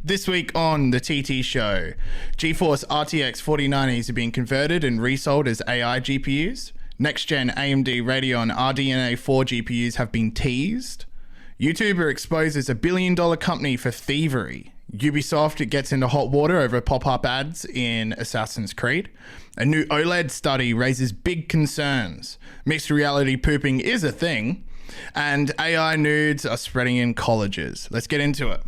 This week on the TT show, GeForce RTX 4090s are being converted and resold as AI GPUs. Next-gen AMD Radeon RDNA 4 GPUs have been teased. YouTuber exposes $1 billion company for thievery. Ubisoft gets into hot water over pop-up ads in Assassin's Creed. A new OLED study raises big concerns. Mixed reality pooping is a thing. And AI nudes are spreading in colleges. Let's get into it.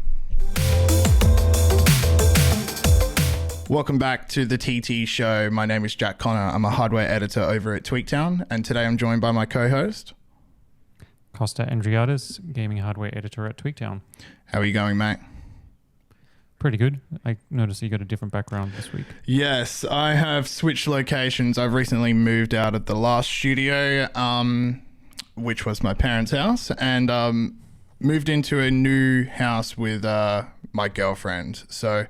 Welcome back to the TT show. My name is Jack Connor. I'm a hardware editor over at Tweaktown, and today I'm joined by my co-host, Kosta, gaming hardware editor at Tweaktown. How are you going, mate? Pretty good. I noticed you got a different background this week. Yes, I have switched locations. I've recently moved out of the last studio, which was my parents' house, and moved into a new house with my girlfriend. So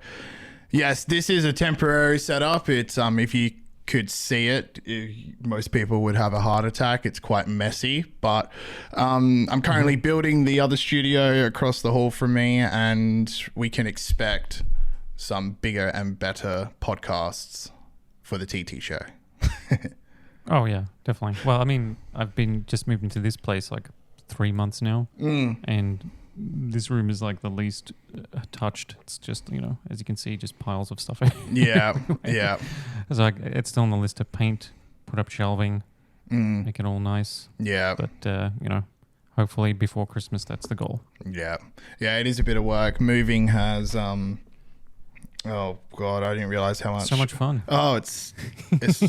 yes, this is a temporary setup. It's if you could see it, most people would have a heart attack. It's quite messy, but I'm currently building the other studio across the hall from me, and we can expect some bigger and better podcasts for the TT show. Oh yeah, definitely. Well, I mean, I've been just moved into this place like 3 months now, and this room is like the least touched. It's just, you know, as you can see, just piles of stuff. Yeah, yeah. It's like it's still on the list to paint, put up shelving, make it all nice. Yeah. But you know, hopefully before Christmas, that's the goal. Yeah, yeah. It is a bit of work. Moving has oh god, I didn't realize how much. So much fun. Oh, it's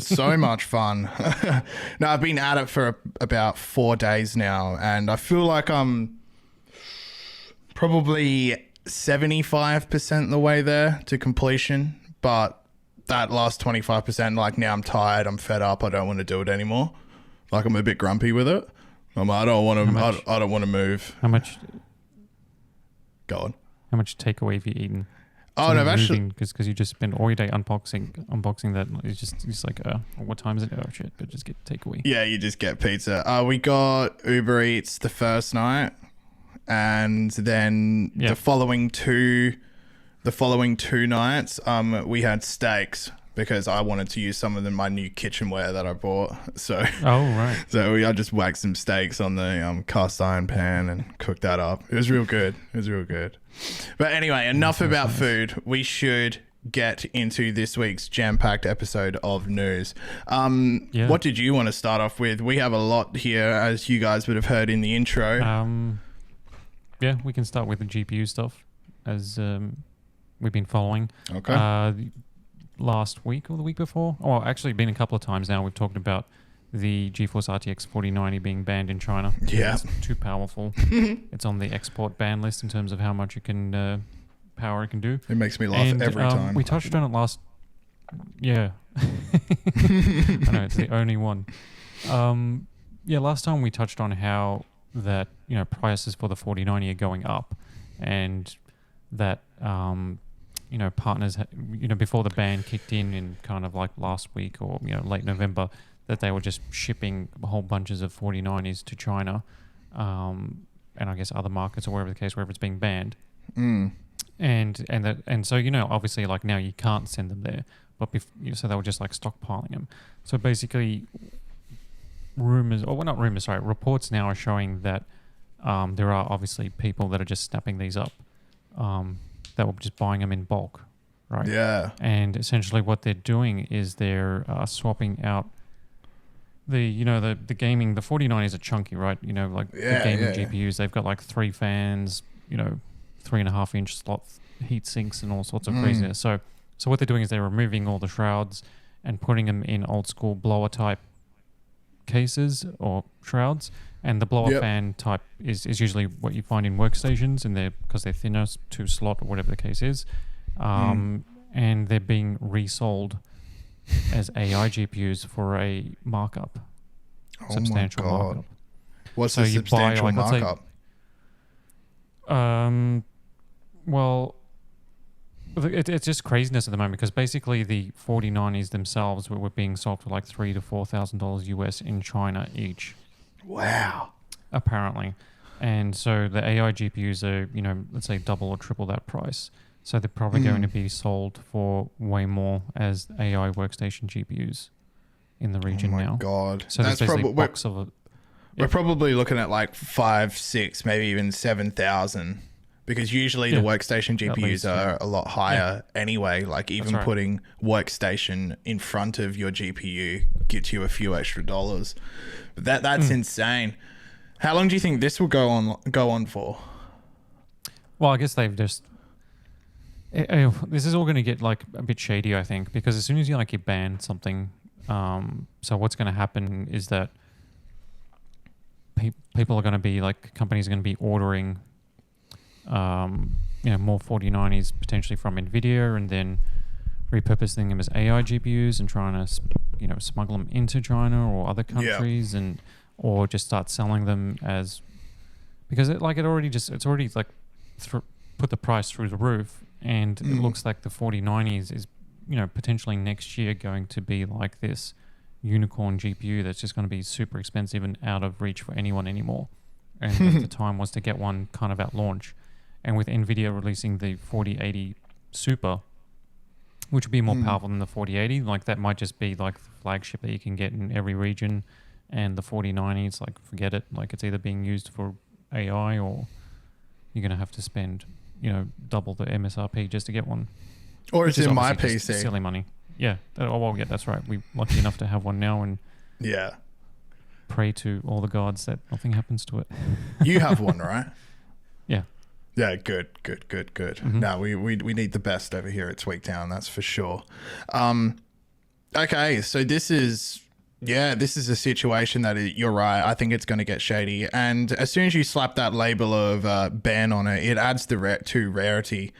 so much fun. No, I've been at it for about 4 days now, and I feel like I'm probably 75% the way there to completion, but that last 25%, like, now I'm tired, I'm fed up, I don't want to do it anymore. Like, I'm a bit grumpy with it. I don't want to move. How much? Go on. How much takeaway have you eaten? Oh, no, actually, because you just spend all your day unboxing that. It's just like, what time is it? Oh shit! But just get takeaway. Yeah, you just get pizza. We got Uber Eats the first night, and then the following two nights, we had steaks because I wanted to use some of my new kitchenware that I bought. So I just whacked some steaks on the cast iron pan and cooked that up. It was real good. But anyway, enough about food. We should get into this week's jam-packed episode of news. What did you want to start off with? We have a lot here, as you guys would have heard in the intro. Yeah, we can start with the GPU stuff, as we've been following. Okay. Last week or the week before, or actually been a couple of times now, we've talked about the GeForce RTX 4090 being banned in China. Yeah. It's too powerful. It's on the export ban list in terms of how much it can power it can do. It makes me laugh every time. We touched on it last... Yeah. I know, it's the only one. Last time we touched on how that, you know, prices for the 4090 are going up, and that... you know, partners, you know, before the ban kicked in kind of like last week or, you know, late November, that they were just shipping whole bunches of 4090s to China, and I guess other markets or wherever it's being banned. And so, you know, obviously, like, now you can't send them there, but so they were just like stockpiling them. So basically, reports now are showing that there are obviously people that are just snapping these up. That were just buying them in bulk, right? Yeah. And essentially what they're doing is they're swapping out the gaming, the 4090s are chunky, right? You know, like the gaming GPUs, they've got like 3 fans, you know, 3.5-inch slot heat sinks and all sorts of craziness. So what they're doing is they're removing all the shrouds and putting them in old school blower type cases or shrouds. And the blower fan type is usually what you find in workstations, and because they're thinner to slot or whatever the case is, and they're being resold as AI GPUs for a markup, substantial markup. What's the substantial markup? Well, it's just craziness at the moment, because basically the 4090s themselves were being sold for like $3,000 to $4,000 US in China each. Wow. Apparently. And so the AI GPUs are, you know, let's say double or triple that price. So they're probably going to be sold for way more as AI workstation GPUs in the region now. Oh my god! So that's probably box of. We're probably looking at like 5, 6, maybe even 7,000, because usually the workstation GPUs are a lot higher anyway. Like even putting workstation in front of your GPU gets you a few extra dollars. But that's insane. How long do you think this will go on for? Well, I guess they've just. This is all going to get like a bit shady, I think, because as soon as you ban something, so what's going to happen is that people are going to be companies are going to be ordering, more 4090s potentially from Nvidia, and then repurposing them as AI GPUs and trying to, smuggle them into China or other countries, or just start selling them as, because it's already put the price through the roof, and it looks like the 4090s is, potentially next year going to be like this unicorn GPU that's just going to be super expensive and out of reach for anyone anymore. And the time was to get one kind of at launch. And with Nvidia releasing the 4080 Super, which would be more powerful than the 4080, that might just be like the flagship that you can get in every region. And the 4090s, forget it. It's either being used for AI, or you're going to have to spend, double the MSRP just to get one. Or it's in my PC. Silly money. Yeah. That's right. We're lucky enough to have one now, and pray to all the gods that nothing happens to it. You have one, right? Yeah. Yeah, good. Mm-hmm. No, we need the best over here at Tweaktown, that's for sure. Okay, so this is a situation that you're right. I think it's going to get shady. And as soon as you slap that label of ban on it, it adds the rarity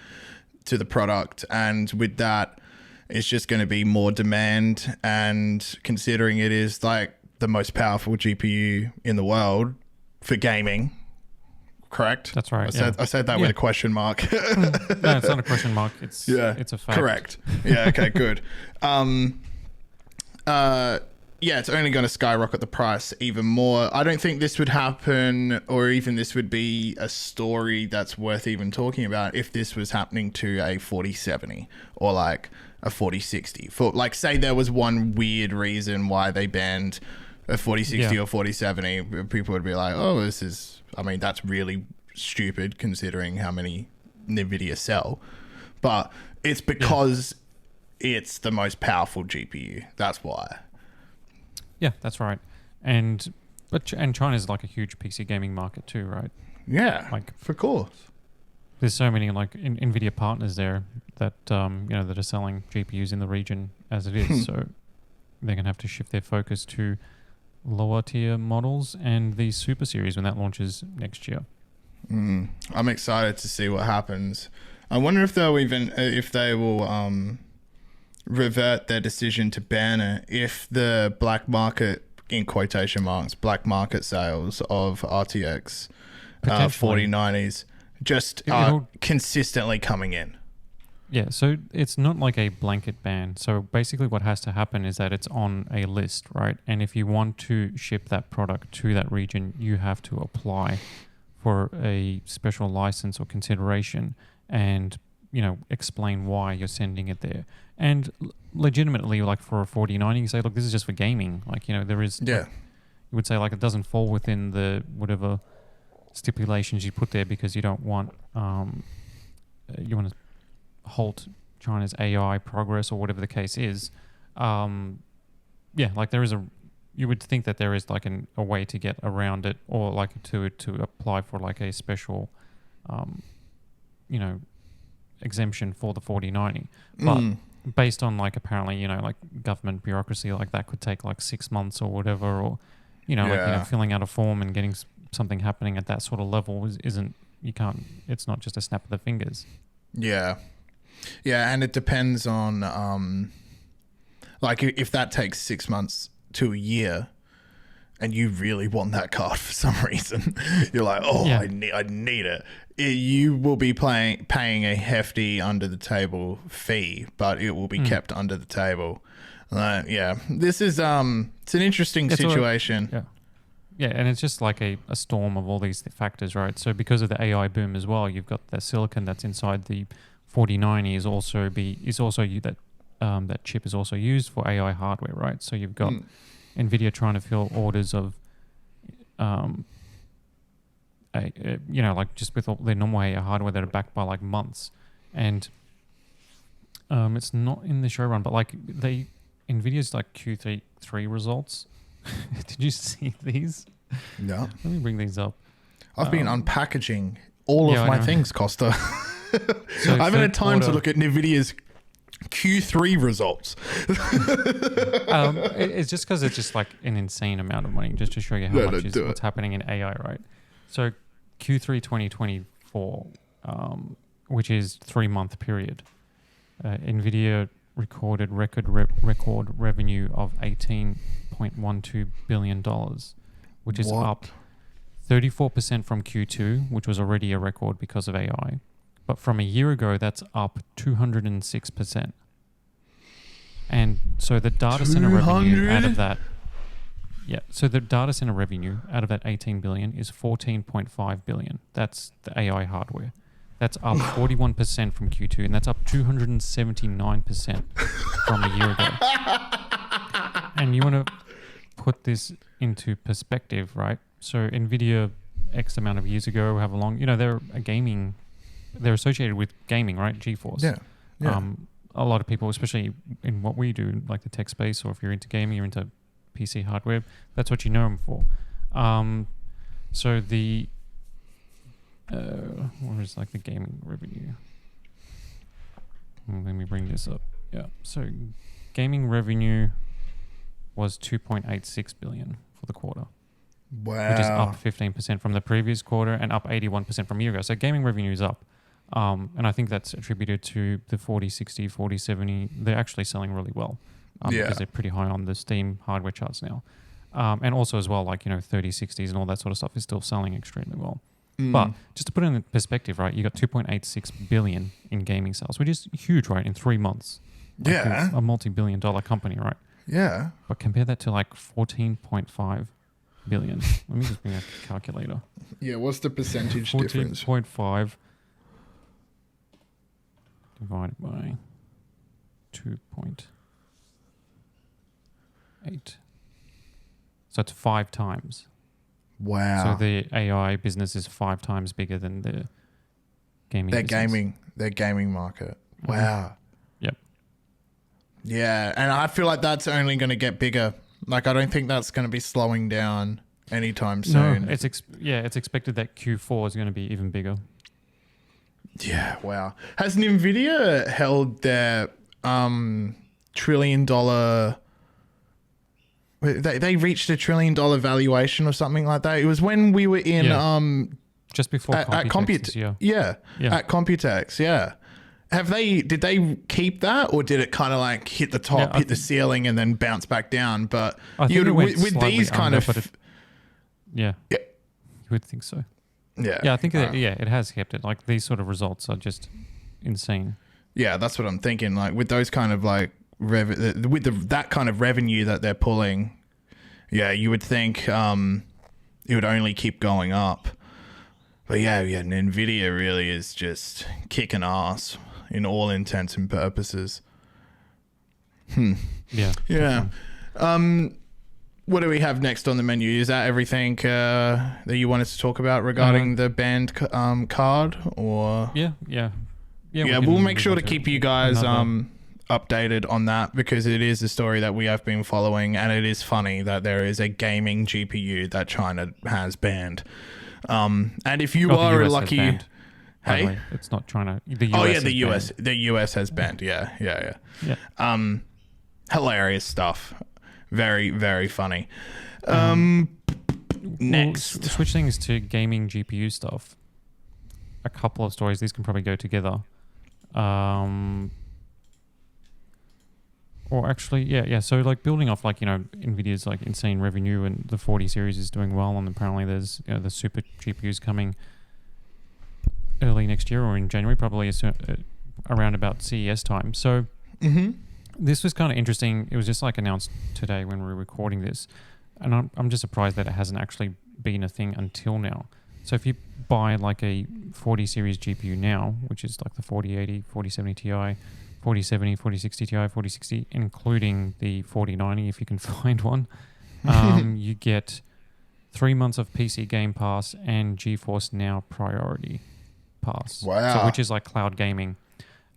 to the product. And with that, it's just going to be more demand. And considering it is the most powerful GPU in the world for gaming, correct? That's right. I said that with a question mark. No, it's not a question mark. It's a fact. Correct. Yeah. Okay. Good. It's only going to skyrocket the price even more. I don't think this would happen, or even this would be a story that's worth even talking about if this was happening to a 4070 or a 4060. For say there was one weird reason why they banned a 4060 or 4070, people would be like, oh, that's really stupid considering how many NVIDIA sell. But it's because it's the most powerful GPU. That's why. Yeah, that's right. And China's a huge PC gaming market too, right? Yeah, for course. There's so many NVIDIA partners there that that are selling GPUs in the region as it is. So they're gonna have to shift their focus to lower tier models and the Super Series when that launches next year. I'm excited to see what happens. I wonder if they will revert their decision to ban it if the black market, in quotation marks, black market sales of RTX 4090s just are consistently coming in. Yeah, so it's not like a blanket ban. So basically what has to happen is that it's on a list, right? And if you want to ship that product to that region, you have to apply for a special license or consideration and, explain why you're sending it there. And legitimately, for a 4090, you say, look, this is just for gaming. There is... you would say, it doesn't fall within the whatever stipulations you put there because you don't want... you want to halt China's AI progress or whatever the case is. There is you would think that there is a way to get around it, or to apply for a special exemption for the 4090. But based on apparently government bureaucracy, that could take 6 months or whatever, or filling out a form and getting something happening at that sort of level it's not just a snap of the fingers. And it depends on if that takes 6 months to a year and you really want that card for some reason, you're like, I need it. You will be paying a hefty under the table fee, but it will be kept under the table. This is it's an interesting situation. And it's just a storm of all these factors, right? So because of the AI boom as well, you've got the silicon that's inside the 4090 is also that chip is also used for AI hardware, right? So you've got Nvidia trying to fill orders of like just with all their normal AI hardware that are backed by like months, and it's not in the show run, but like Nvidia's like Q3 results. Did you see these? No. Let me bring these up. I've been unpackaging all of my things, Kosta. So I haven't had time to look at Nvidia's Q3 results. It's just because it's just like an insane amount of money, just to show you how much is what's happening in AI, right? So Q3 2024, which is 3-month period, Nvidia recorded record revenue of $18.12 billion, which is up 34% from Q2, which was already a record because of AI. But from a year ago, that's up 206%. And so the data center revenue out of that, so the data center revenue out of that 18 billion is 14.5 billion. That's the AI hardware. That's up 41% from Q2, and that's up 279% from a year ago. And you want to put this into perspective, right? So Nvidia, X amount of years ago, they're associated with gaming, right? GeForce. Yeah. A lot of people, especially in what we do, like the tech space, or if you're into gaming, you're into PC hardware, that's what you know them for. So the what is like the gaming revenue? Let me bring this up. Yeah. So gaming revenue was 2.86 billion for the quarter. Wow. Which is up 15% from the previous quarter and up 81% from a year ago. So gaming revenue is up. And I think that's attributed to the 4060, 4070. They're actually selling really well because they're pretty high on the Steam hardware charts now. And also as well, like, 3060s and all that sort of stuff is still selling extremely well. But just to put it in perspective, right, you got 2.86 billion in gaming sales, which is huge, right, in 3 months. Like a multi-billion-dollar company, right? Yeah. But compare that to like 14.5 billion. Let me just bring a calculator. Yeah, what's the percentage difference? 14.5 divided by 2.8. So it's 5 times. Wow. So the AI business is 5 times bigger than the gaming business. Their gaming market. Wow. Yep. Yeah, and I feel like that's only going to get bigger. Like, I don't think that's going to be slowing down anytime soon. No, it's expected that Q4 is going to be even bigger. Yeah, wow. Has Nvidia held their $1 trillion... They reached $1 trillion valuation or something like that. It was when we were in... just before at Computex this year. Yeah, at Computex, yeah. Did they keep that, or did it kind of like hit the top, hit the ceiling, and then bounce back down? But with these kind of... You would think so. Yeah. Yeah, I think it has kept it. Like, these sort of results are just insane. Yeah, that's what I'm thinking. Like, with those kind of like that kind of revenue that they're pulling, you would think it would only keep going up. But Nvidia really is just kicking ass in all intents and purposes. Yeah. What do we have next on the menu? Is that everything that you wanted to talk about regarding the band card? Or we'll make sure to keep you guys updated on that, because it is a story that we have been following, and it is funny that there is a gaming GPU that China has banned. And if you are lucky, hey, it's not China. The US has banned. Yeah. Hilarious stuff. Very, very funny. Next, we'll switch things to gaming GPU stuff. A couple of stories. These can probably go together. Or actually, So like building off Nvidia's like insane revenue, and the 40 series is doing well, and apparently there's the super GPUs coming early next year or in January, probably around about CES time. So this was kind of interesting. It was just like announced today when we were recording this, and I'm just surprised that it hasn't actually been a thing until now. So if you buy like a 40 series GPU now, which is like the 4080, 4070 Ti, 4070, 4060 Ti, 4060, including the 4090 if you can find one, you get 3 months of PC Game Pass and GeForce Now Priority Pass. Wow. So which is like cloud gaming.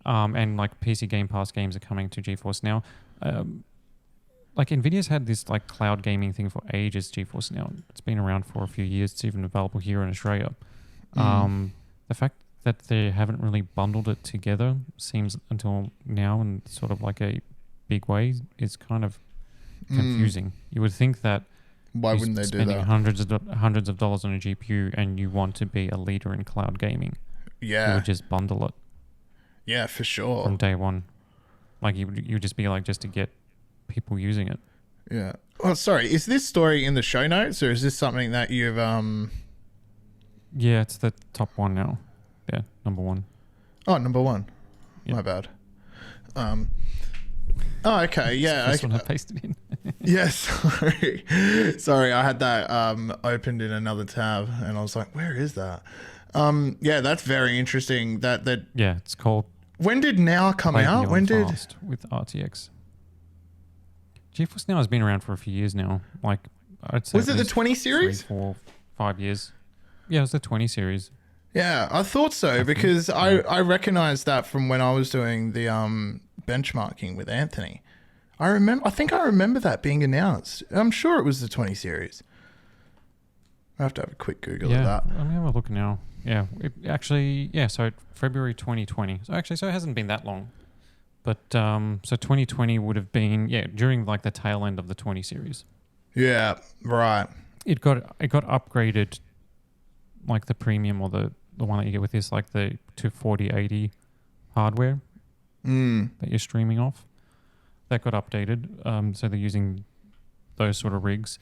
And like PC Game Pass games are coming to GeForce Now. Like Nvidia's had this like cloud gaming thing for ages, GeForce Now. It's been around for a few years. It's even available here in Australia. The fact that they haven't really bundled it together seems until now in sort of like a big way is kind of confusing. You would think that why wouldn't they do spending that? hundreds of dollars on a GPU and you want to be a leader in cloud gaming. Yeah. You would just bundle it. Yeah, for sure. From day one. Like you would just be like just to get people using it. Yeah. Oh, sorry. Is this story in the show notes or is this something that you've Yeah, it's the top one now. Yeah, number one. Oh, number one. Yep. My bad. Oh, okay. Yeah. This one I pasted in. Yes. Sorry. Sorry, I had that opened in another tab and I was like, where is that? Yeah, that's very interesting. That Yeah, it's called when did Now come Play out? Beyond When did Fast with RTX. GeForce Now has been around for a few years now. Like I'd say was it the 20 series? 3, 4, 5 years. Yeah, it was the 20 series. Yeah, I thought so because I recognized that from when I was doing the benchmarking with Anthony. I think I remember that being announced. I'm sure it was the 20 series. I have to have a quick Google of that. Let me have a look now. Yeah, so February 2020. So it hasn't been that long. But so 2020 would have been during like the tail end of the 20 series. Yeah, right. It got upgraded, like the premium or the one that you get with this, like the to 4080 hardware that you're streaming off. That got updated. So they're using those sort of rigs.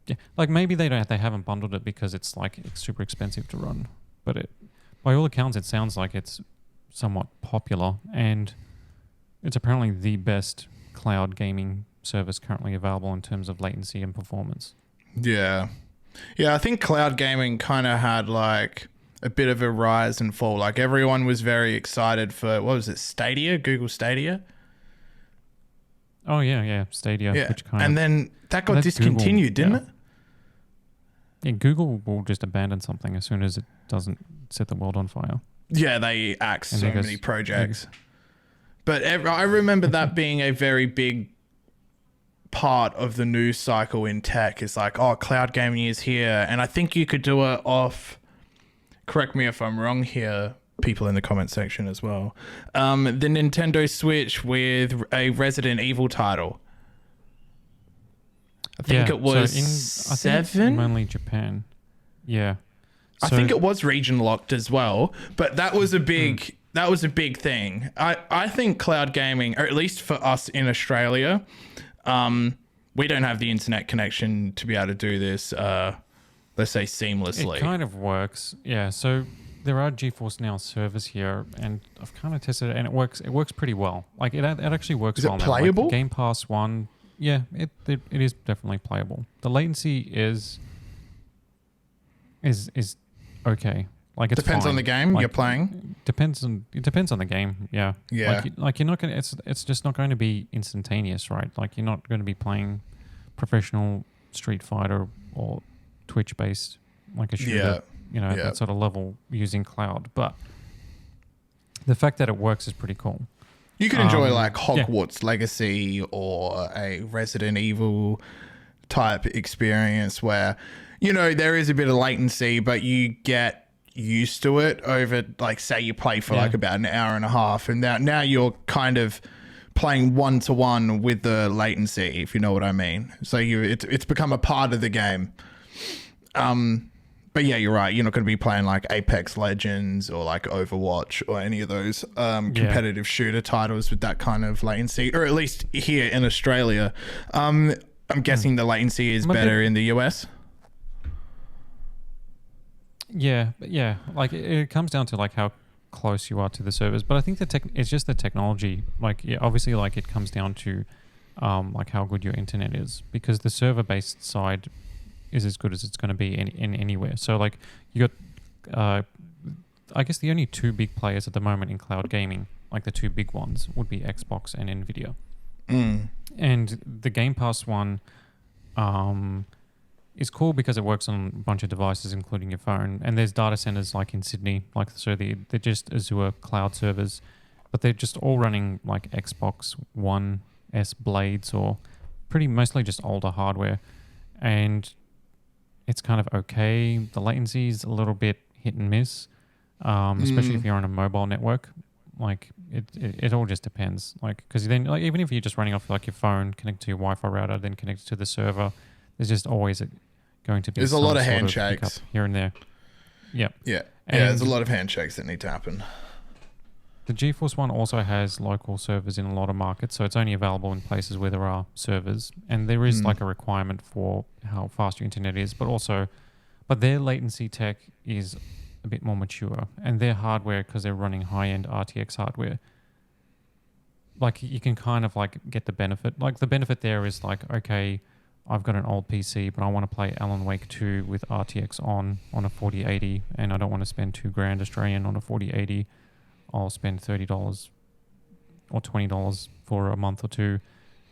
Yeah, like maybe they haven't bundled it because it's super expensive to run. But by all accounts, it sounds like it's somewhat popular, and it's apparently the best cloud gaming service currently available in terms of latency and performance. Yeah. Yeah, I think cloud gaming kind of had like a bit of a rise and fall. Like everyone was very excited for, what was it, Stadia? Google Stadia? Oh, yeah, Stadia. Yeah. Which and then that got discontinued, didn't it? Yeah, Google will just abandon something as soon as it doesn't set the world on fire. Yeah, they axe so many projects. But I remember that being a very big part of the news cycle in tech. Is like, oh, cloud gaming is here. And I think you could do it off, correct me if I'm wrong here, people in the comment section as well, the Nintendo Switch with a Resident Evil title. I think it was seven? Mainly Japan. Yeah. I think it was region locked as well, but that was a big thing. I think cloud gaming, or at least for us in Australia, we don't have the internet connection to be able to do this, let's say seamlessly. It kind of works. Yeah. So there are GeForce Now servers here, and I've kind of tested it, and it works pretty well. Like it actually works well. Is it playable? Like the Game Pass one, yeah, it is definitely playable. The latency is okay. Like it depends fine. on the game you're playing. It depends on the game. Yeah. Yeah. Like you're not gonna. It's just not going to be instantaneous, right? Like you're not going to be playing professional Street Fighter or Twitch based like a shooter. Yeah. That sort of level using cloud. But the fact that it works is pretty cool. You could enjoy like Hogwarts Legacy or a Resident Evil type experience where, there is a bit of latency, but you get used to it over, like, say you play for like about an hour and a half, and now you're kind of playing one-to-one with the latency, if you know what I mean. So it's become a part of the game. But yeah, you're right. You're not going to be playing like Apex Legends or like Overwatch or any of those competitive shooter titles with that kind of latency, or at least here in Australia. I'm guessing the latency is better in the US. Yeah. Like it comes down to like how close you are to the servers, but I think it's just the technology. Like, obviously, like it comes down to like how good your internet is, because the server-based side is as good as it's going to be in anywhere. So like you got, I guess the only two big players at the moment in cloud gaming, like the two big ones, would be Xbox and Nvidia. And the Game Pass one is cool because it works on a bunch of devices, including your phone. And there's data centers like in Sydney, like so they're just Azure cloud servers, but they're just all running like Xbox One S blades or mostly just older hardware. And it's kind of okay. The latency is a little bit hit and miss, especially if you're on a mobile network. Like it all just depends. Like because then like even if you're just running off like your phone, connect to your Wi-Fi router, then connect to the server, there's just always going to be. There's a lot of handshakes here and there. Yeah. There's a lot of handshakes that need to happen. The GeForce one also has local servers in a lot of markets, so it's only available in places where there are servers, and there is like a requirement for how fast your internet is, but their latency tech is a bit more mature, and their hardware, because they're running high-end RTX hardware, like you can kind of like get the benefit. Like the benefit there is like, okay, I've got an old PC, but I want to play Alan Wake 2 with RTX on a 4080, and I don't want to spend $2,000 Australian on a 4080. I'll spend $30 or $20 for a month or two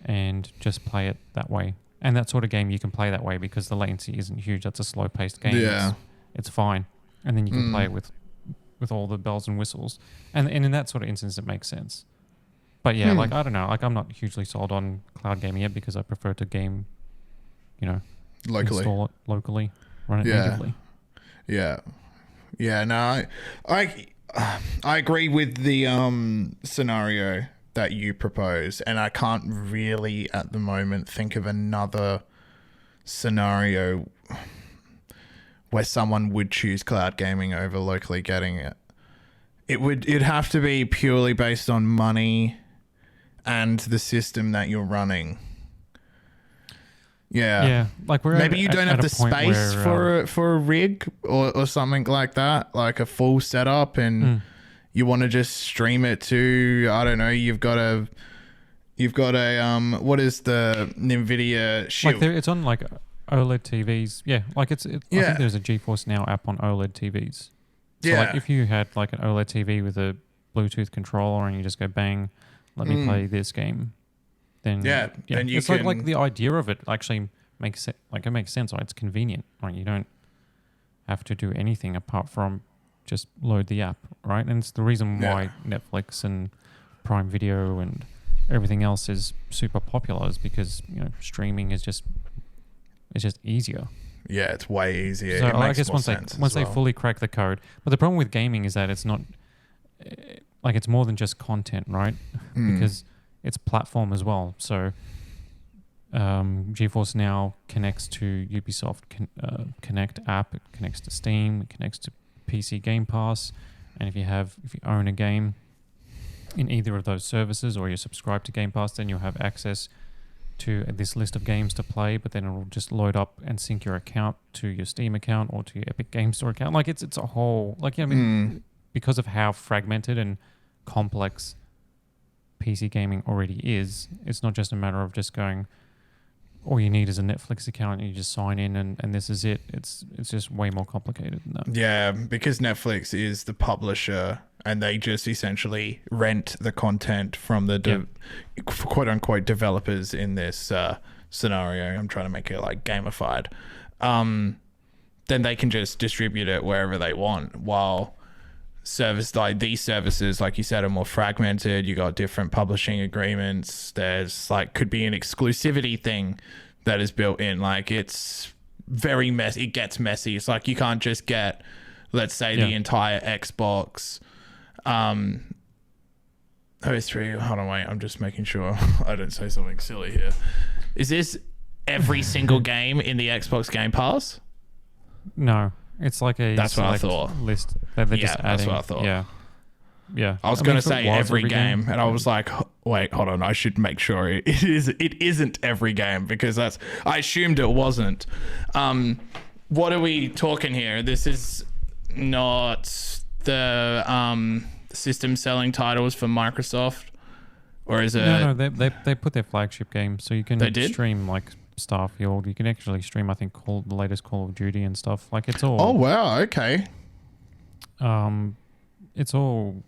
and just play it that way. And that sort of game you can play that way because the latency isn't huge. That's a slow-paced game. Yeah. It's fine. And then you can play it with all the bells and whistles. And in that sort of instance, it makes sense. But yeah, like, I don't know. Like, I'm not hugely sold on cloud gaming yet because I prefer to game, locally. Install it locally, run it natively. Yeah. Yeah, no, I agree with the scenario that you propose, and I can't really at the moment think of another scenario where someone would choose cloud gaming over locally getting it. It'd have to be purely based on money and the system that you're running. Yeah. Like maybe you don't have the space for a rig or something like that, like a full setup, and you want to just stream it to, I don't know, you've got a what is the NVIDIA Shield? Like it's on like OLED TVs. Yeah, like I think there's a GeForce Now app on OLED TVs. So like if you had like an OLED TV with a Bluetooth controller and you just go bang, let me play this game. Then then you can, like the idea of it actually makes it like it makes sense. Right? It's convenient. Right? You don't have to do anything apart from just load the app, right? And it's the reason why Netflix and Prime Video and everything else is super popular is because streaming is just easier. Yeah, it's way easier. So I guess once they fully crack the code, but the problem with gaming is that it's not like it's more than just content, right? Because it's platform as well. So GeForce Now connects to Ubisoft Connect app, it connects to Steam, it connects to PC Game Pass, and if you own a game in either of those services or you're subscribed to Game Pass, then you'll have access to this list of games to play, but then it'll just load up and sync your account to your Steam account or to your Epic Game Store account. Like it's a whole, like, because of how fragmented and complex PC gaming already is, it's not just a matter of just going, all you need is a Netflix account and you just sign in and this is it. It's just way more complicated than that. Yeah, because Netflix is the publisher and they just essentially rent the content from the quote unquote developers in this scenario. I'm trying to make it like gamified. Then they can just distribute it wherever they want, while these services, like you said, are more fragmented. You got different publishing agreements. There's like could be an exclusivity thing that is built in. Like it's very messy. It gets messy. It's like you can't just get, let's say, the entire Xbox. PS3. Hold on, wait. I'm just making sure I don't say something silly here. Is this every single game in the Xbox Game Pass? No. It's like a that's what I thought. List that they're just adding. That's what I thought. Yeah. I was going to say every game, and I was like, wait, hold on. I should make sure it isn't every game because I assumed it wasn't. What are we talking here? This is not the system selling titles for Microsoft, or is it? No. They put their flagship game, so you can stream like Starfield. You can actually stream, I think, the latest Call of Duty and stuff. Like it's all. Oh wow! Okay. It's all.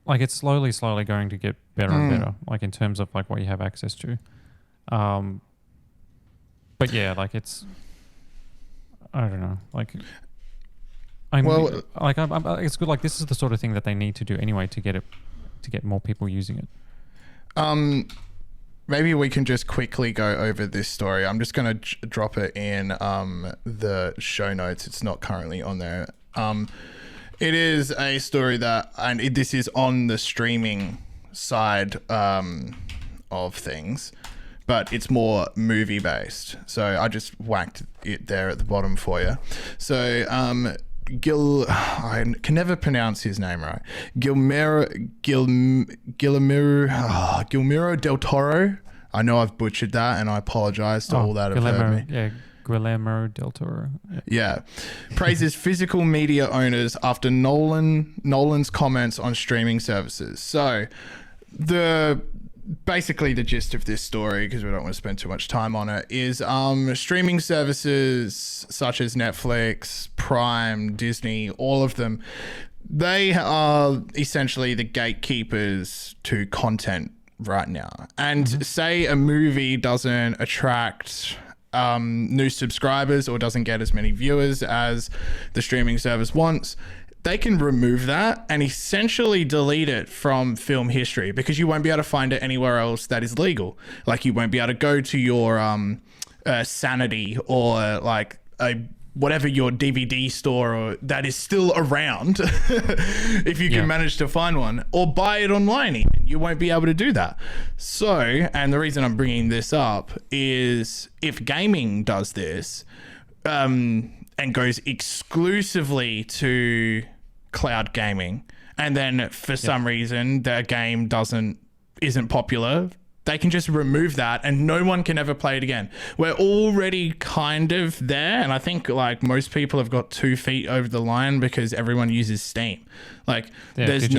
Like it's slowly going to get better and better. Like in terms of like what you have access to. But yeah, like it's. I don't know. Like. It's good. Like this is the sort of thing that they need to do anyway to get more people using it. Maybe we can just quickly go over this story. I'm just going to drop it in the show notes. It's not currently on there. It is a story this is on the streaming side of things, but it's more movie based. So I just whacked it there at the bottom for you. So I can never pronounce his name right. Guillermo del Toro. I know I've butchered that, and I apologize to all that have heard me. Yeah, Guillermo del Toro. Yeah. Praises physical media owners after Nolan's comments on streaming services. So basically the gist of this story, because we don't want to spend too much time on it, is streaming services such as Netflix, Prime, Disney, all of them, they are essentially the gatekeepers to content right now. And say a movie doesn't attract new subscribers or doesn't get as many viewers as the streaming service wants, they can remove that and essentially delete it from film history, because you won't be able to find it anywhere else that is legal. Like you won't be able to go to your Sanity or like whatever your DVD store or that is still around if you can manage to find one, or buy it online even. You won't be able to do that. So, and the reason I'm bringing this up is if gaming does this and goes exclusively to cloud gaming, and then for some reason their game isn't popular, they can just remove that and no one can ever play it again. We're already kind of there, and I think like most people have got 2 feet over the line because everyone uses Steam. Like there's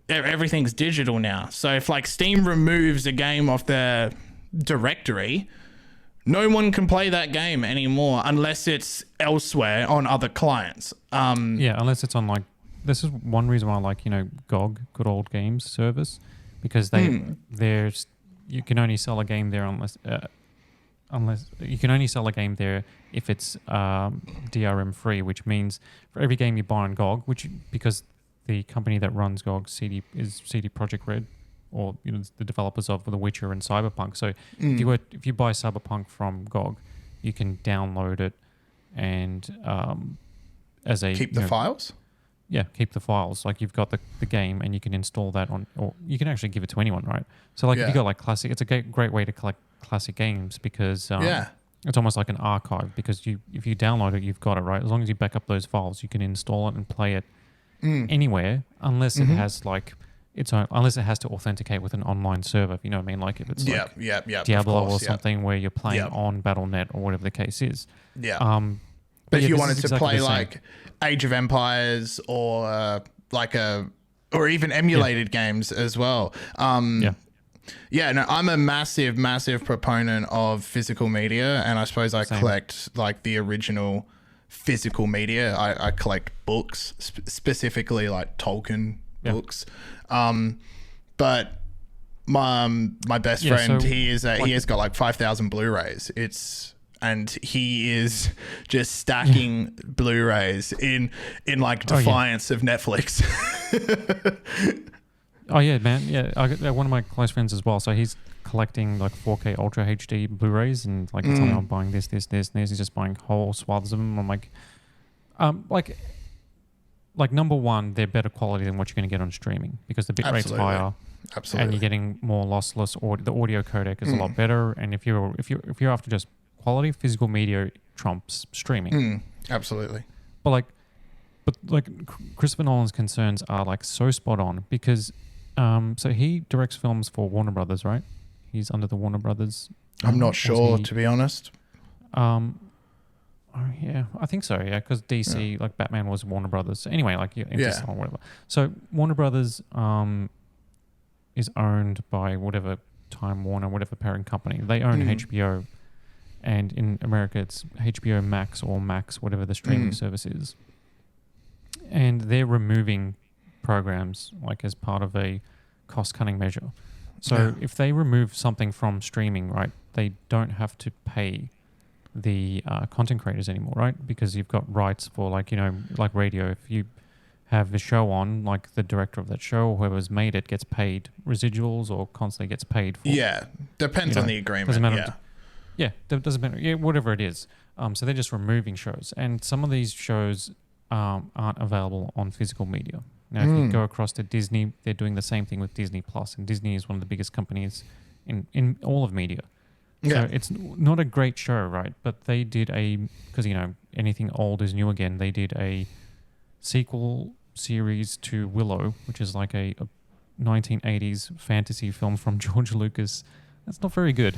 everything's digital now. So if like Steam removes a game off their directory, no one can play that game anymore unless it's elsewhere on other clients. Unless it's on like, this is one reason why I like, GOG, Good Old Games service, because you can only sell a game there unless you can only sell a game there if it's DRM free, which means for every game you buy on GOG, because the company that runs GOG is CD Projekt Red, or the developers of The Witcher and Cyberpunk. So if you buy Cyberpunk from GOG, you can download it and keep the files. Yeah, keep the files. Like you've got the game and you can install that on, or you can actually give it to anyone, right? So like if you got like classic, it's a great way to collect classic games because it's almost like an archive, because if you download it, you've got it, right? As long as you back up those files, you can install it and play it anywhere, unless it has like unless it has to authenticate with an online server. You know what I mean? Like if it's Diablo or something where you're playing on Battle.net or whatever the case is. Yeah. But if you wanted to play like Age of Empires or or even emulated games as well. I'm a massive proponent of physical media, and I suppose I collect like the original physical media. I collect books, specifically like Tolkien books. But my best friend, he has got like 5,000 Blu-rays. And he is just stacking Blu-rays in like defiance of Netflix. Oh yeah, man. Yeah, I got one of my close friends as well. So he's collecting like 4K Ultra HD Blu-rays, and like telling me I'm buying this, and this. He's just buying whole swaths of them. I'm like, number one, they're better quality than what you're going to get on streaming, because the bitrate's higher. Absolutely. And you're getting more lossless, or the audio codec is a lot better. And if you're after just quality, physical media trumps streaming. Absolutely. But Christopher Nolan's concerns are like so spot on, because so he directs films for Warner Brothers, right? He's under the Warner Brothers. I'm not sure, to be honest. Yeah, I think so. Yeah, because DC, like Batman, was Warner Brothers. So anyway, like or whatever. So Warner Brothers is owned by whatever Time Warner, whatever parent company. They own HBO, and in America it's HBO Max or Max, whatever the streaming service is. And they're removing programs like as part of a cost-cutting measure. So if they remove something from streaming, right, they don't have to pay the content creators anymore, right? Because you've got rights for like radio. If you have the show on, like the director of that show or whoever's made it gets paid residuals or constantly gets paid for. Yeah, depends on the agreement. Doesn't matter. Doesn't matter. Yeah, whatever it is. So they're just removing shows, and some of these shows aren't available on physical media. Now, if you go across to Disney, they're doing the same thing with Disney Plus, and Disney is one of the biggest companies in all of media. Yeah. So it's not a great show, right? But they did because anything old is new again. They did a sequel series to Willow, which is like a 1980s fantasy film from George Lucas. That's not very good.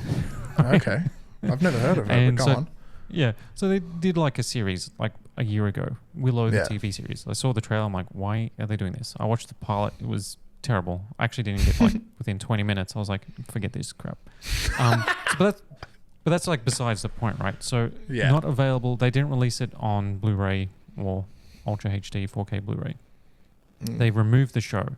Okay. I've never heard of it, but go on. Yeah. So they did like a series like a year ago, Willow, the TV series. I saw the trailer. I'm like, why are they doing this? I watched the pilot. It was terrible. I actually didn't get like within 20 minutes. I was like, forget this crap. But that's like besides the point, right? So not available. They didn't release it on Blu-ray or Ultra HD 4K Blu-ray. They removed the show.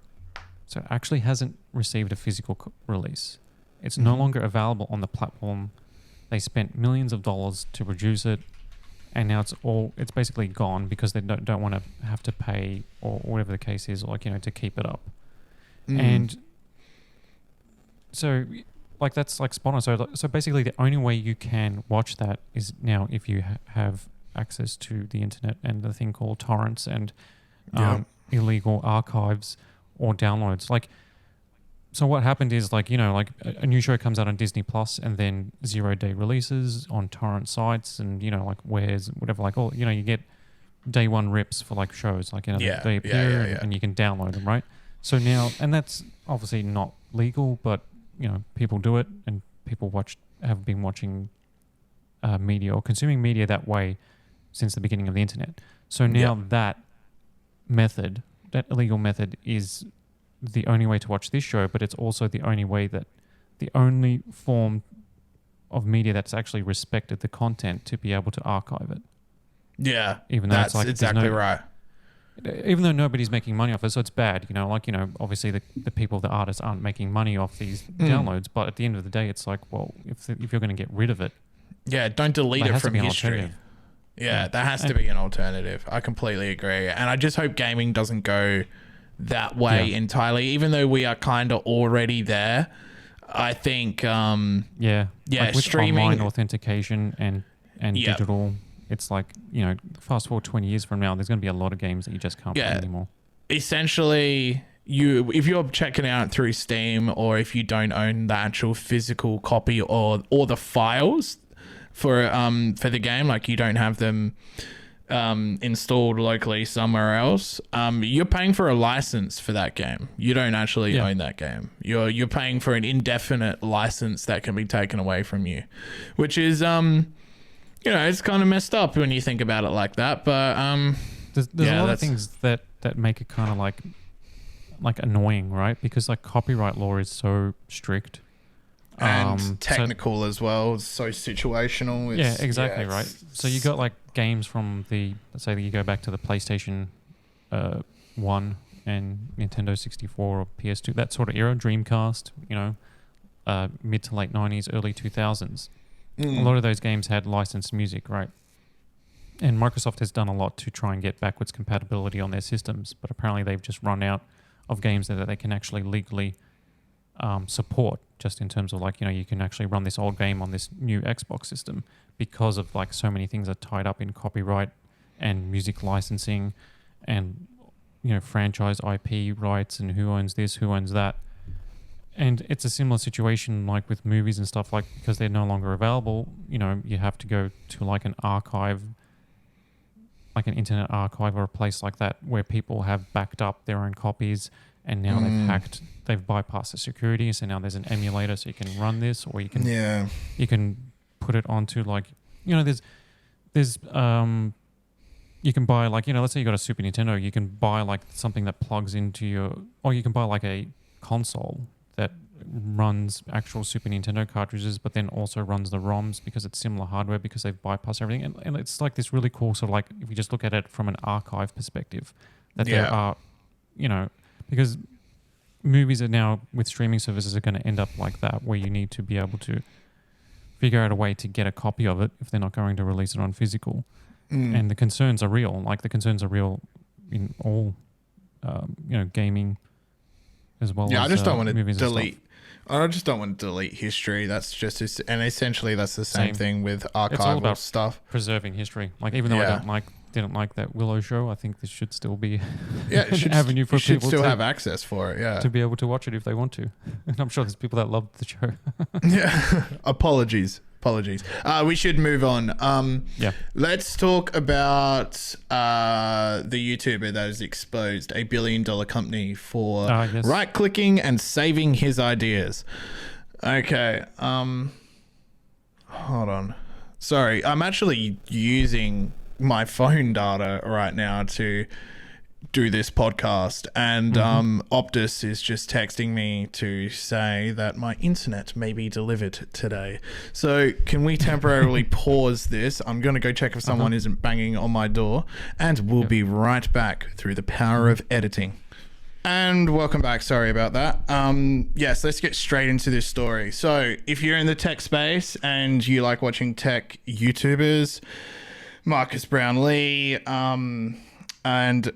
So it actually hasn't received a physical release. It's no longer available on the platform. They spent millions of dollars to produce it, and now it's basically gone because they don't want to have to pay or whatever the case is, like to keep it up. And so like that's like spot on. So basically the only way you can watch that is now if you have access to the internet and the thing called torrents and illegal archives or downloads. Like, so what happened is like a new show comes out on Disney Plus and then 0-day releases on torrent sites and like whatever, like all you get day one rips for like shows, like they appear and you can download them, right? So now, and that's obviously not legal, but people do it, and people have been watching media or consuming media that way since the beginning of the internet. So now that illegal method is the only way to watch this show, but it's also the only form of media that's actually respected the content to be able to archive it. Yeah, even though that's exactly right. Even though nobody's making money off it, so it's bad. Obviously the people, the artists aren't making money off these downloads, but at the end of the day, it's like, well, if you're going to get rid of it, don't delete it from history. Yeah, there has to be an alternative. I completely agree. And I just hope gaming doesn't go that way entirely, even though we are kind of already there. I think, like with streaming, online authentication and digital, it's like, fast forward 20 years from now, there's going to be a lot of games that you just can't play anymore. Essentially, if you're checking out through Steam, or if you don't own the actual physical copy or the files for the game, like you don't have them installed locally somewhere else, you're paying for a license for that game. You don't actually own that game. You're paying for an indefinite license that can be taken away from you, which is it's kind of messed up when you think about it like that. But there's a lot of things that make it kind of like annoying, right? Because like copyright law is so strict and technical as well. It's so situational. Exactly, right. So you got like games from let's say that you go back to the PlayStation 1 and Nintendo 64 or PS2, that sort of era, Dreamcast, mid to late 90s, early 2000s. A lot of those games had licensed music, right? And Microsoft has done a lot to try and get backwards compatibility on their systems, but apparently they've just run out of games that they can actually legally support, just in terms of like, you can actually run this old game on this new Xbox system, because of like so many things are tied up in copyright and music licensing and, franchise IP rights and who owns this, who owns that. And it's a similar situation like with movies and stuff, like because they're no longer available, you have to go to like an archive, like an internet archive or a place like that where people have backed up their own copies, and now they've bypassed the security. So now there's an emulator so you can run this, or you can put it onto like, there's you can buy like, let's say you got a Super Nintendo, you can buy like something that plugs into or you can buy like a console that runs actual Super Nintendo cartridges, but then also runs the ROMs because it's similar hardware because they've bypassed everything. And it's like this really cool sort of like, if you just look at it from an archive perspective, that there are, because movies are now with streaming services are going to end up like that, where you need to be able to figure out a way to get a copy of it if they're not going to release it on physical. And the concerns are real. Like the concerns are real in all, gaming as well. Yeah, as, I just don't want to delete. I just don't want to delete history. That's just, and essentially that's the same thing with archival it's all about stuff. Preserving history. Like even though I didn't like that Willow show, I think this should still be an avenue for people still to have access for it. Yeah, to be able to watch it if they want to. And I'm sure there's people that love the show. Yeah, apologies. We should move on. Let's talk about the YouTuber that has exposed a $1 billion company for right-clicking and saving his ideas. Okay. Hold on. Sorry, I'm actually using my phone data right now to do this podcast, and Optus is just texting me to say that my internet may be delivered today. So can we temporarily pause this? I'm going to go check if someone isn't banging on my door, and we'll be right back through the power of editing. And welcome back. Sorry about that. Yes, let's get straight into this story. So if you're in the tech space and you like watching tech YouTubers, Marcus Brownlee, and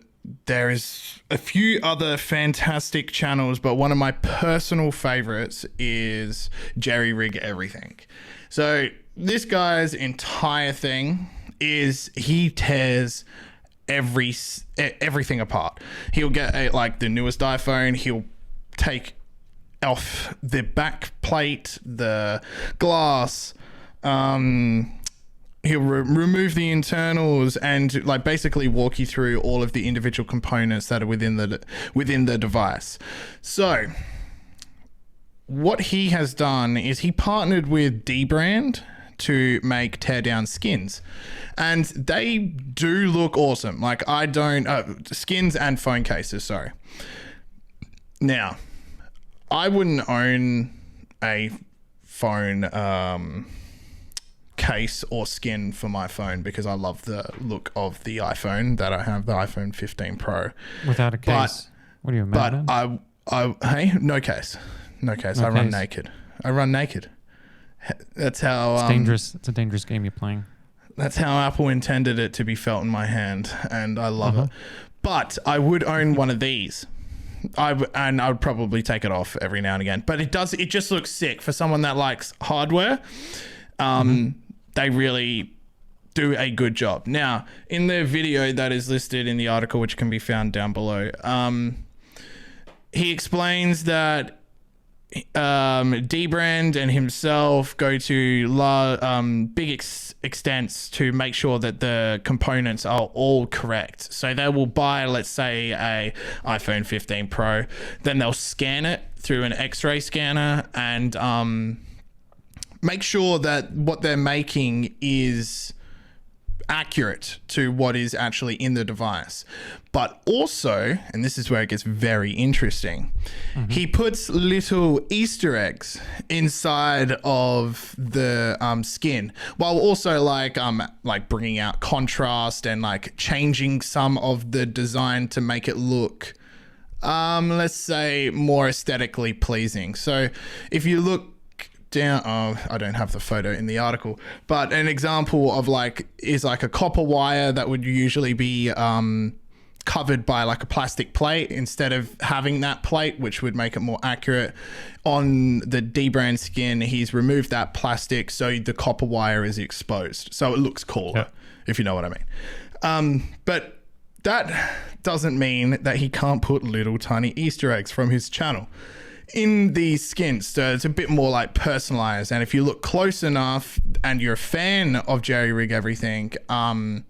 there is a few other fantastic channels, but one of my personal favorites is JerryRigEverything. So this guy's entire thing is he tears everything apart. He'll get the newest iPhone, he'll take off the back plate, the glass, he'll remove the internals and basically walk you through all of the individual components that are within the device. So what he has done is he partnered with Dbrand to make teardown skins, and they do look awesome. Skins and phone cases. Sorry. Now, I wouldn't own a phone case or skin for my phone because I love the look of the iPhone that I have, the iPhone 15 Pro. Without a case? What are you, a madman? But no case. I run naked. That's how... It's dangerous. It's a dangerous game you're playing. That's how Apple intended it to be felt in my hand, and I love it. But I would own one of these. I would probably take it off every now and again. But it just looks sick for someone that likes hardware. They really do a good job. Now, in the video that is listed in the article, which can be found down below, he explains that Dbrand and himself go to big extents to make sure that the components are all correct. So they will buy, let's say, a iPhone 15 Pro, then they'll scan it through an X-ray scanner and make sure that what they're making is accurate to what is actually in the device. But also, and this is where it gets very interesting, he puts little Easter eggs inside of the skin, while also like bringing out contrast and changing some of the design to make it look let's say more aesthetically pleasing. So if you look down, I don't have the photo in the article, but an example of is a copper wire that would usually be covered by a plastic plate instead of having that plate, which would make it more accurate. On the Dbrand skin, he's removed that plastic, so the copper wire is exposed, so it looks cooler, if you know what I mean. But that doesn't mean that he can't put little tiny Easter eggs from his channel in these skins. So it's a bit more personalized, and if you look close enough and you're a fan of JerryRigEverything,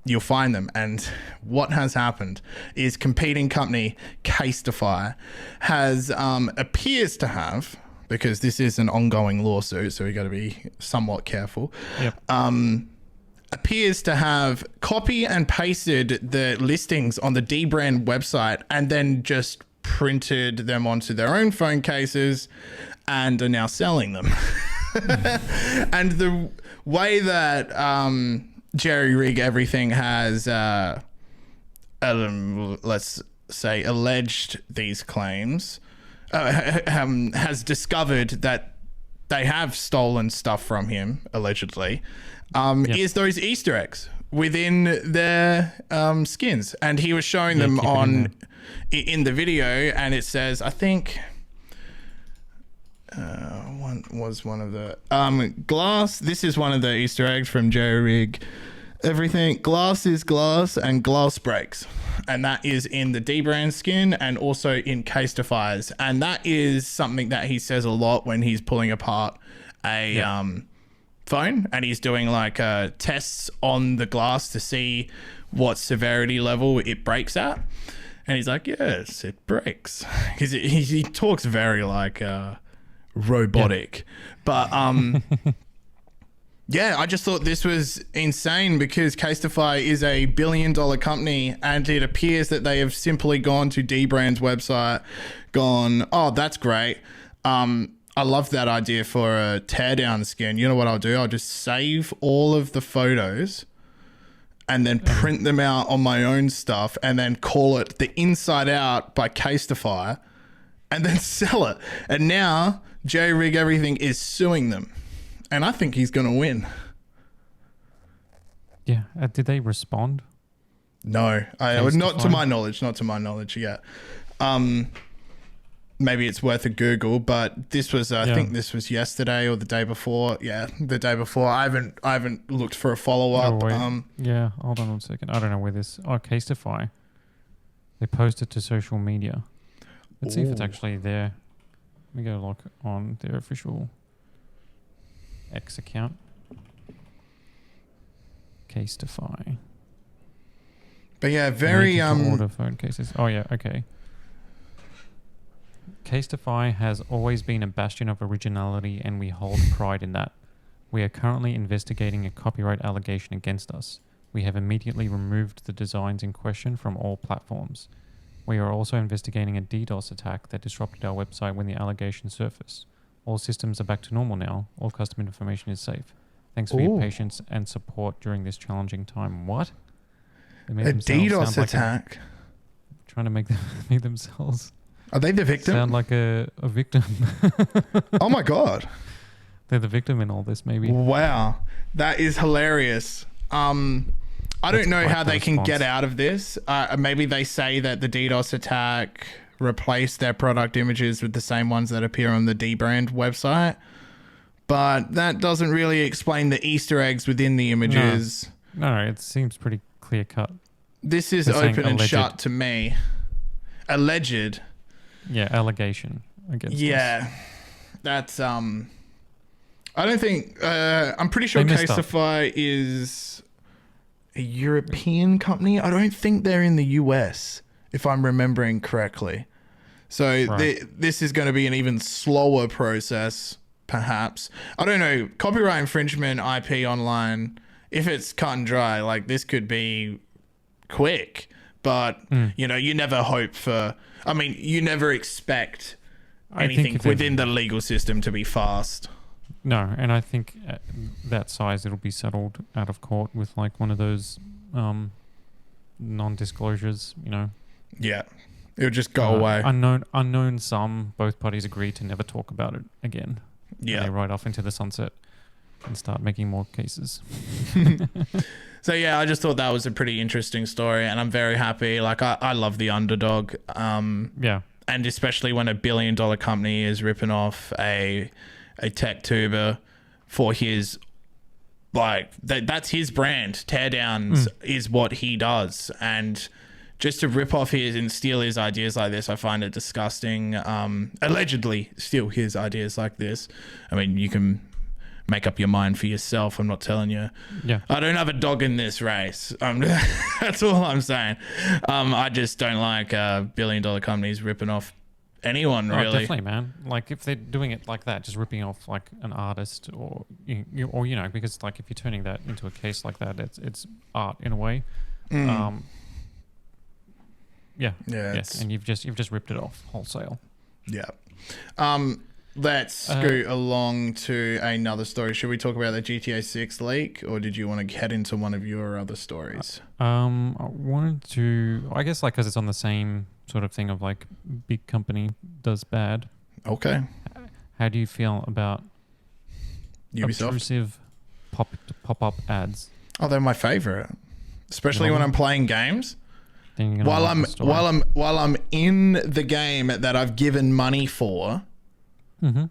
you'll find them. And what has happened is competing company Kosta has appears to have, because this is an ongoing lawsuit, so we got to be somewhat careful, appears to have copy and pasted the listings on the Dbrand website and then just printed them onto their own phone cases and are now selling them. And the way that JerryRigEverything has, let's say, alleged these claims, has discovered that they have stolen stuff from him, allegedly, is those Easter eggs within their skins. And he was showing them in the video, and it says, I think... one of the glass. This is one of the Easter eggs from JerryRigEverything. Glass is glass and glass breaks, and that is in the D-brand skin and also in Kosta, and that is something that he says a lot when he's pulling apart a phone, and he's doing like tests on the glass to see what severity level it breaks at, and he's like, yes, it breaks. He talks very like robotic, but yeah, I just thought this was insane because Kosta is a $1 billion company, and it appears that they have simply gone to D-Brand's website, gone, oh, that's great. I love that idea for a teardown skin. You know what I'll do? I'll just save all of the photos and then print them out on my own stuff and then call it the Inside Out by Kosta and then sell it. And now JerryRigEverything is suing them, and I think he's going to win. Yeah. Did they respond? No, not to my knowledge yet. Maybe it's worth a Google, but this was, I think this was yesterday or the day before. Yeah, the day before. I haven't looked for a follow-up. Yeah, hold on 1 second. I don't know where this... Oh, Kosta. They posted to social media. Let's see if it's actually there. Let me go look on their official X account. Kosta. But yeah, very order phone cases. Oh yeah, okay. Kosta has always been a bastion of originality, and we hold pride in that. We are currently investigating a copyright allegation against us. We have immediately removed the designs in question from all platforms. We are also investigating a DDoS attack that disrupted our website when the allegation surfaced. All systems are back to normal now. All customer information is safe. Thanks for your patience and support during this challenging time. What? They made a DDoS attack? Trying to make themselves... Are they the victim? Sound like a victim. Oh my God. They're the victim in all this, maybe. Wow. That is hilarious. I don't know how they can get out of this. Maybe they say that the DDoS attack replaced their product images with the same ones that appear on the D-Brand website. But that doesn't really explain the Easter eggs within the images. No, it seems pretty clear cut. This is open and shut to me. Alleged. Yeah, allegation against us. That's I don't think I'm pretty sure Kosta is a European company. I don't think they're in the US, if I'm remembering correctly. So this is going to be an even slower process, perhaps. I don't know. Copyright infringement, IP online, if it's cut and dry, like this could be quick. But, you know, you never hope for... I mean, you never expect anything within the legal system to be fast. No, and I think at that size it'll be settled out of court with like one of those non-disclosures, you know. Yeah, it'll just go away. Unknown sum, both parties agree to never talk about it again. Yeah. And they ride off into the sunset and start making more cases. So yeah, I just thought that was a pretty interesting story, and I'm very happy. Like I love the underdog. Yeah. And especially when a $1 billion company is ripping off a tech tuber for his, like, that's his brand. Teardowns is what he does. And just to rip off his and steal his ideas like this, I find it disgusting. Allegedly steal his ideas like this. I mean, you can make up your mind for yourself. I'm not telling you. Yeah. I don't have a dog in this race. That's all I'm saying. I just don't like $1 billion companies ripping off anyone, really. Definitely, man. Like if they're doing it like that, just ripping off like an artist or you know, because like if you're turning that into a case like that, it's art in a way. You Yeah. Yeah. Yes, and you've just ripped it off wholesale. Yeah. Let's scoot along to another story. Should we talk about the GTA 6 leak, or did you want to head into one of your other stories? I wanted to, I guess, like, because it's on the same sort of thing of like big company does bad. Okay. How do you feel about Ubisoft? obtrusive pop-up ads? Oh, they're my favorite, especially when I'm playing games. While I'm in the game that I've given money for, and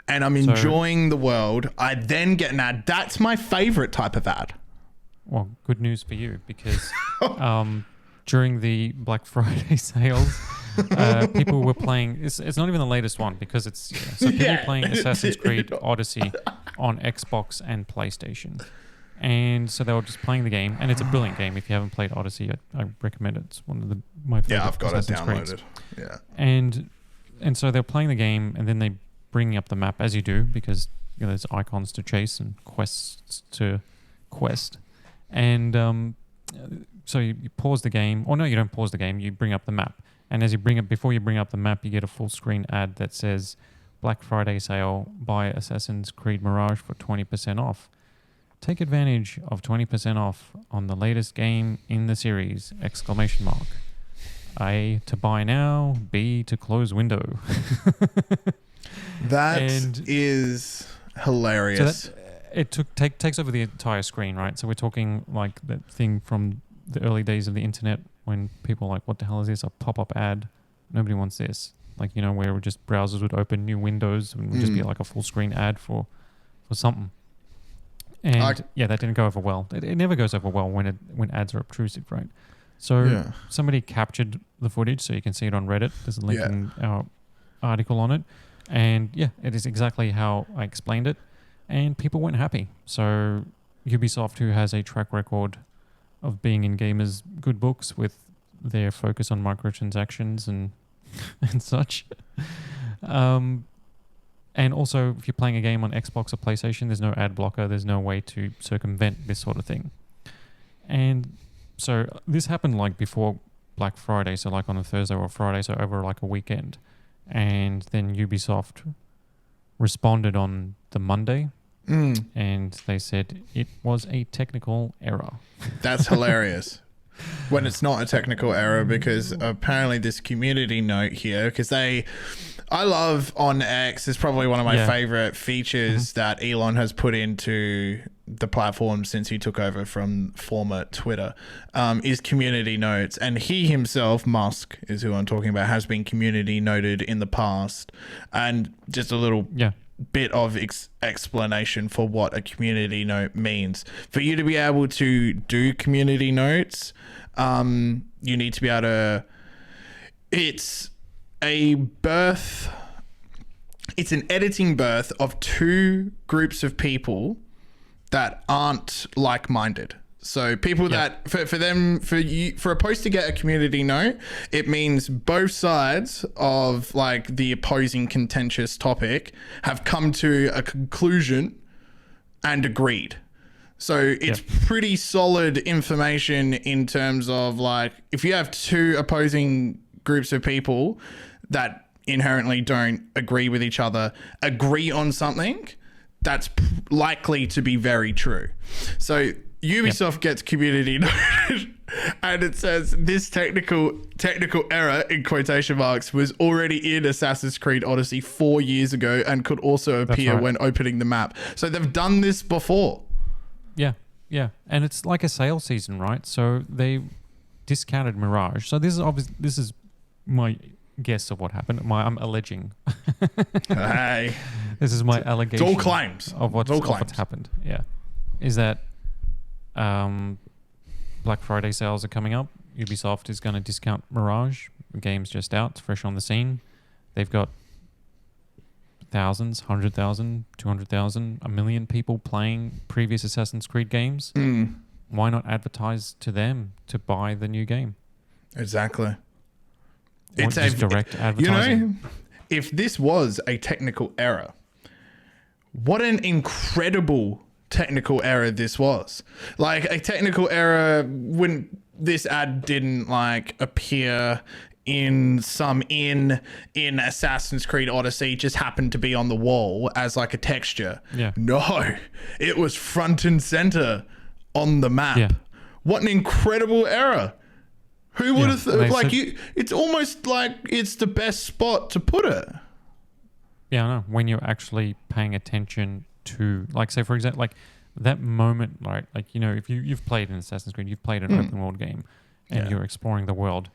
I'm enjoying the world, I then get an ad. That's my favorite type of ad. Well, good news for you, because during the Black Friday sales, people were playing. It's not even the latest one, because it's so people were playing Assassin's Creed Odyssey on Xbox and PlayStation. And so they were just playing the game, and it's a brilliant game. If you haven't played Odyssey, I recommend it. It's one of my favorite. Yeah, I've got Assassin's it Creeds. downloaded. Yeah. And so they're playing the game, and then they bring up the map, as you do, because there's icons to chase and quests to quest. And so you pause the game, or no, you don't pause the game. You bring up the map, and as you before you bring up the map, you get a full screen ad that says Black Friday sale, buy Assassin's Creed Mirage for 20% off. Take advantage of 20% off on the latest game in the series! A, to buy now. B, to close window. That is hilarious. So it takes over the entire screen, right? So we're talking like that thing from the early days of the internet when people were like, what the hell is this? A pop-up ad? Nobody wants this. Like, where just browsers would open new windows and it would just be like a full screen ad for something. And that didn't go over well. It never goes over well when ads are obtrusive, right? So somebody captured the footage, so you can see it on Reddit. There's a link in our article on it. And it is exactly how I explained it. And people weren't happy. So Ubisoft, who has a track record of being in gamers' good books with their focus on microtransactions and such. And also, if you're playing a game on Xbox or PlayStation, there's no ad blocker. There's no way to circumvent this sort of thing. And so this happened like before Black Friday, so like on a Thursday or Friday, so over like a weekend. And then Ubisoft responded on the Monday, and they said it was a technical error. That's hilarious. When it's not a technical error, because apparently this community note here, because I love on X, is probably one of my favorite features that Elon has put into the platform since he took over from former Twitter, is community notes. And he himself, Musk is who I'm talking about, has been community noted in the past. And just a little bit of explanation for what a community note means. For you to be able to do community notes, you need to be able to... It's an editing birth of two groups of people that aren't like-minded. So people that for a post to get a community note, it means both sides of like the opposing contentious topic have come to a conclusion and agreed. So it's pretty solid information in terms of like, if you have two opposing groups of people that inherently don't agree with each other, agree on something, that's likely to be very true. So Ubisoft gets community noted, and it says this technical error in quotation marks was already in Assassin's Creed Odyssey 4 years ago and could also appear when opening the map. So they've done this before. Yeah. And it's like a sale season, right? So they discounted Mirage. So this is my guess of what happened. I'm alleging. Hey. This is my allegation. It's all claims. Of what's happened. Yeah. Is that Black Friday sales are coming up. Ubisoft is going to discount Mirage. The game's just out. It's fresh on the scene. They've got thousands, 100,000, 200,000, 1 million people playing previous Assassin's Creed games. Why not advertise to them to buy the new game? Exactly. It's a direct advertising. If this was a technical error, what an incredible technical error this was. Like, a technical error when this ad didn't like appear in some in Assassin's Creed Odyssey, just happened to be on the wall as like a texture. Yeah. No, it was front and center on the map. Yeah. What an incredible error. Who would have like it's almost like it's the best spot to put it. Yeah, I know. When you're actually paying attention to, like, say for example, like that moment, right? Like, you know, if you've played an Assassin's Creed, you've played an open world game, and you're exploring the world.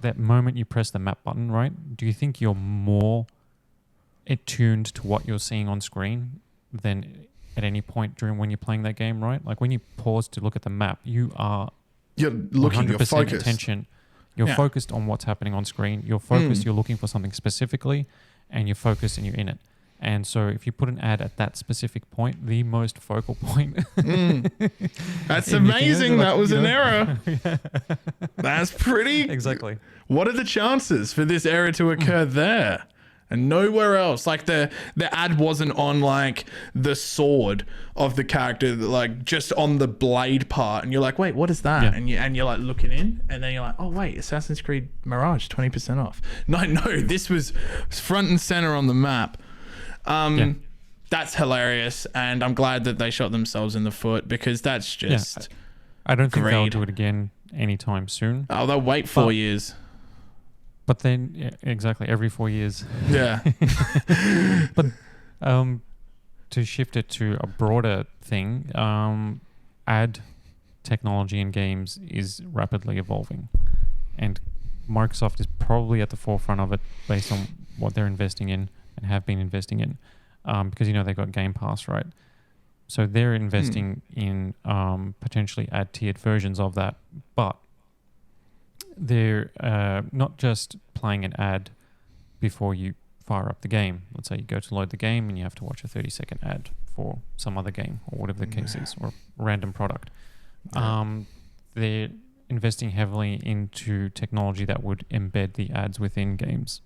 That moment you press the map button, right? Do you think you're more attuned to what you're seeing on screen than at any point during when you're playing that game, right? Like when you pause to look at the map, you're looking, 100% you're focused. attention. You're focused on what's happening on screen. You're focused. You're looking for something specifically, and you're focused and you're in it. And so if you put an ad at that specific point, the most focal point. That's amazing. That was an error. Yeah. That's pretty. Exactly. What are the chances for this error to occur there? And nowhere else. Like the ad wasn't on like the sword of the character, like just on the blade part, and you're like, wait, what is that? Yeah. And you're like looking in, and then you're like, oh wait, Assassin's Creed Mirage 20% off. No, this was front and center on the map. That's hilarious, and I'm glad that they shot themselves in the foot, because that's just I don't think they'll do it again anytime soon. Oh, they'll wait 4 years. But then, exactly, every 4 years. Yeah. But to shift it to a broader thing, ad technology in games is rapidly evolving. And Microsoft is probably at the forefront of it based on what they're investing in and have been investing in. Because, you know, they've got Game Pass, right? So they're investing in potentially ad-tiered versions of that. But they're not just playing an ad before you fire up the game. Let's say you go to load the game and you have to watch a 30-second ad for some other game or whatever the case is, or a random product. They're investing heavily into technology that would embed the ads within games.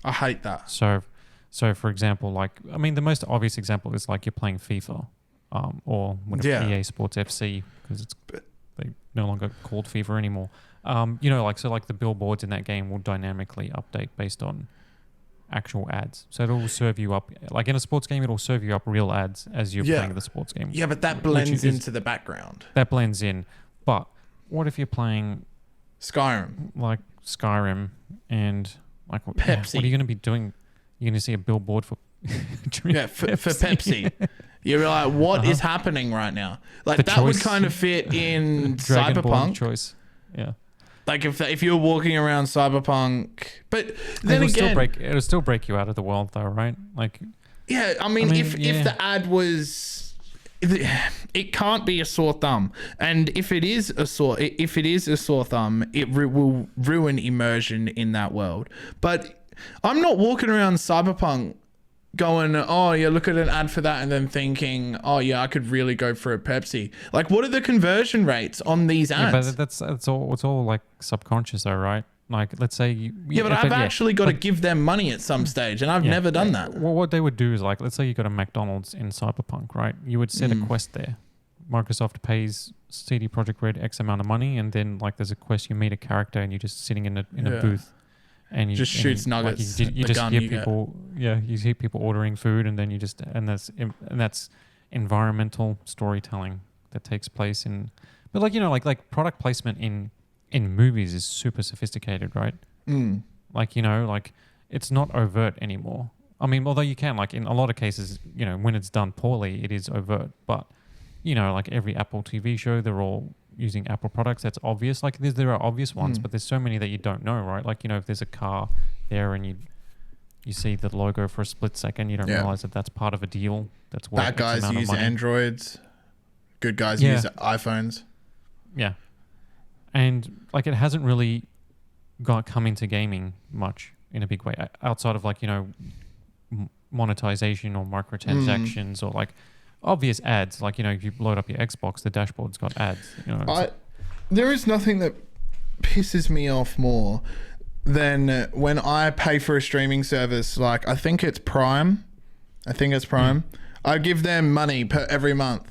I hate that. So for example, like, I mean, the most obvious example is like you're playing FIFA or whatever, EA Sports FC, because they no longer called FIFA anymore. You know, like, so like the billboards in that game will dynamically update based on actual ads. So it'll serve you up, like in a sports game, it'll serve you up real ads as you're playing the sports game. Yeah, but that blends into the background. That blends in. But what if you're playing Skyrim? Like Skyrim and like Pepsi. What are you going to be doing? You're going to see a billboard for for Pepsi. You're like, what is happening right now? Like that would kind of fit in Cyberpunk. Choice. Yeah. Like if you're walking around Cyberpunk, but then it'll still break you out of the world though, right? Like, yeah, I mean if the ad was, it can't be a sore thumb, and if it is a sore thumb, it will ruin immersion in that world. But I'm not walking around Cyberpunk going, oh yeah, look at an ad for that, and then thinking, oh yeah, I could really go for a Pepsi. Like, what are the conversion rates on these ads? Yeah, but it's all like subconscious though, right? Like, let's say but I've actually got to give them money at some stage, and I've never done that. Well, what they would do is, like, let's say you got a McDonald's in Cyberpunk, right? You would set a quest there. Microsoft pays CD Projekt Red X amount of money, and then like there's a quest, you meet a character, and you're just sitting in a booth. And you just shoots nuggets. Like you just hear people, you hear people ordering food, and then that's environmental storytelling that takes place in. But like, you know, like product placement in movies is super sophisticated, right? Like, you know, like it's not overt anymore. I mean, although you can, like in a lot of cases, you know, when it's done poorly, it is overt. But you know, like every Apple TV show, they're all using Apple products. That's obvious. Like there are obvious ones, but there's so many that you don't know, right? Like, you know, if there's a car there and you see the logo for a split second, you don't realize that that's part of a deal. That's worth bad guys use Androids, good guys use iPhones. Yeah, and like it hasn't really come into gaming much in a big way outside of like, you know, monetization or microtransactions or like obvious ads. Like, you know, if you load up your Xbox, the dashboard's got ads. You know, there is nothing that pisses me off more than when I pay for a streaming service. Like, I think it's Prime. I give them money every month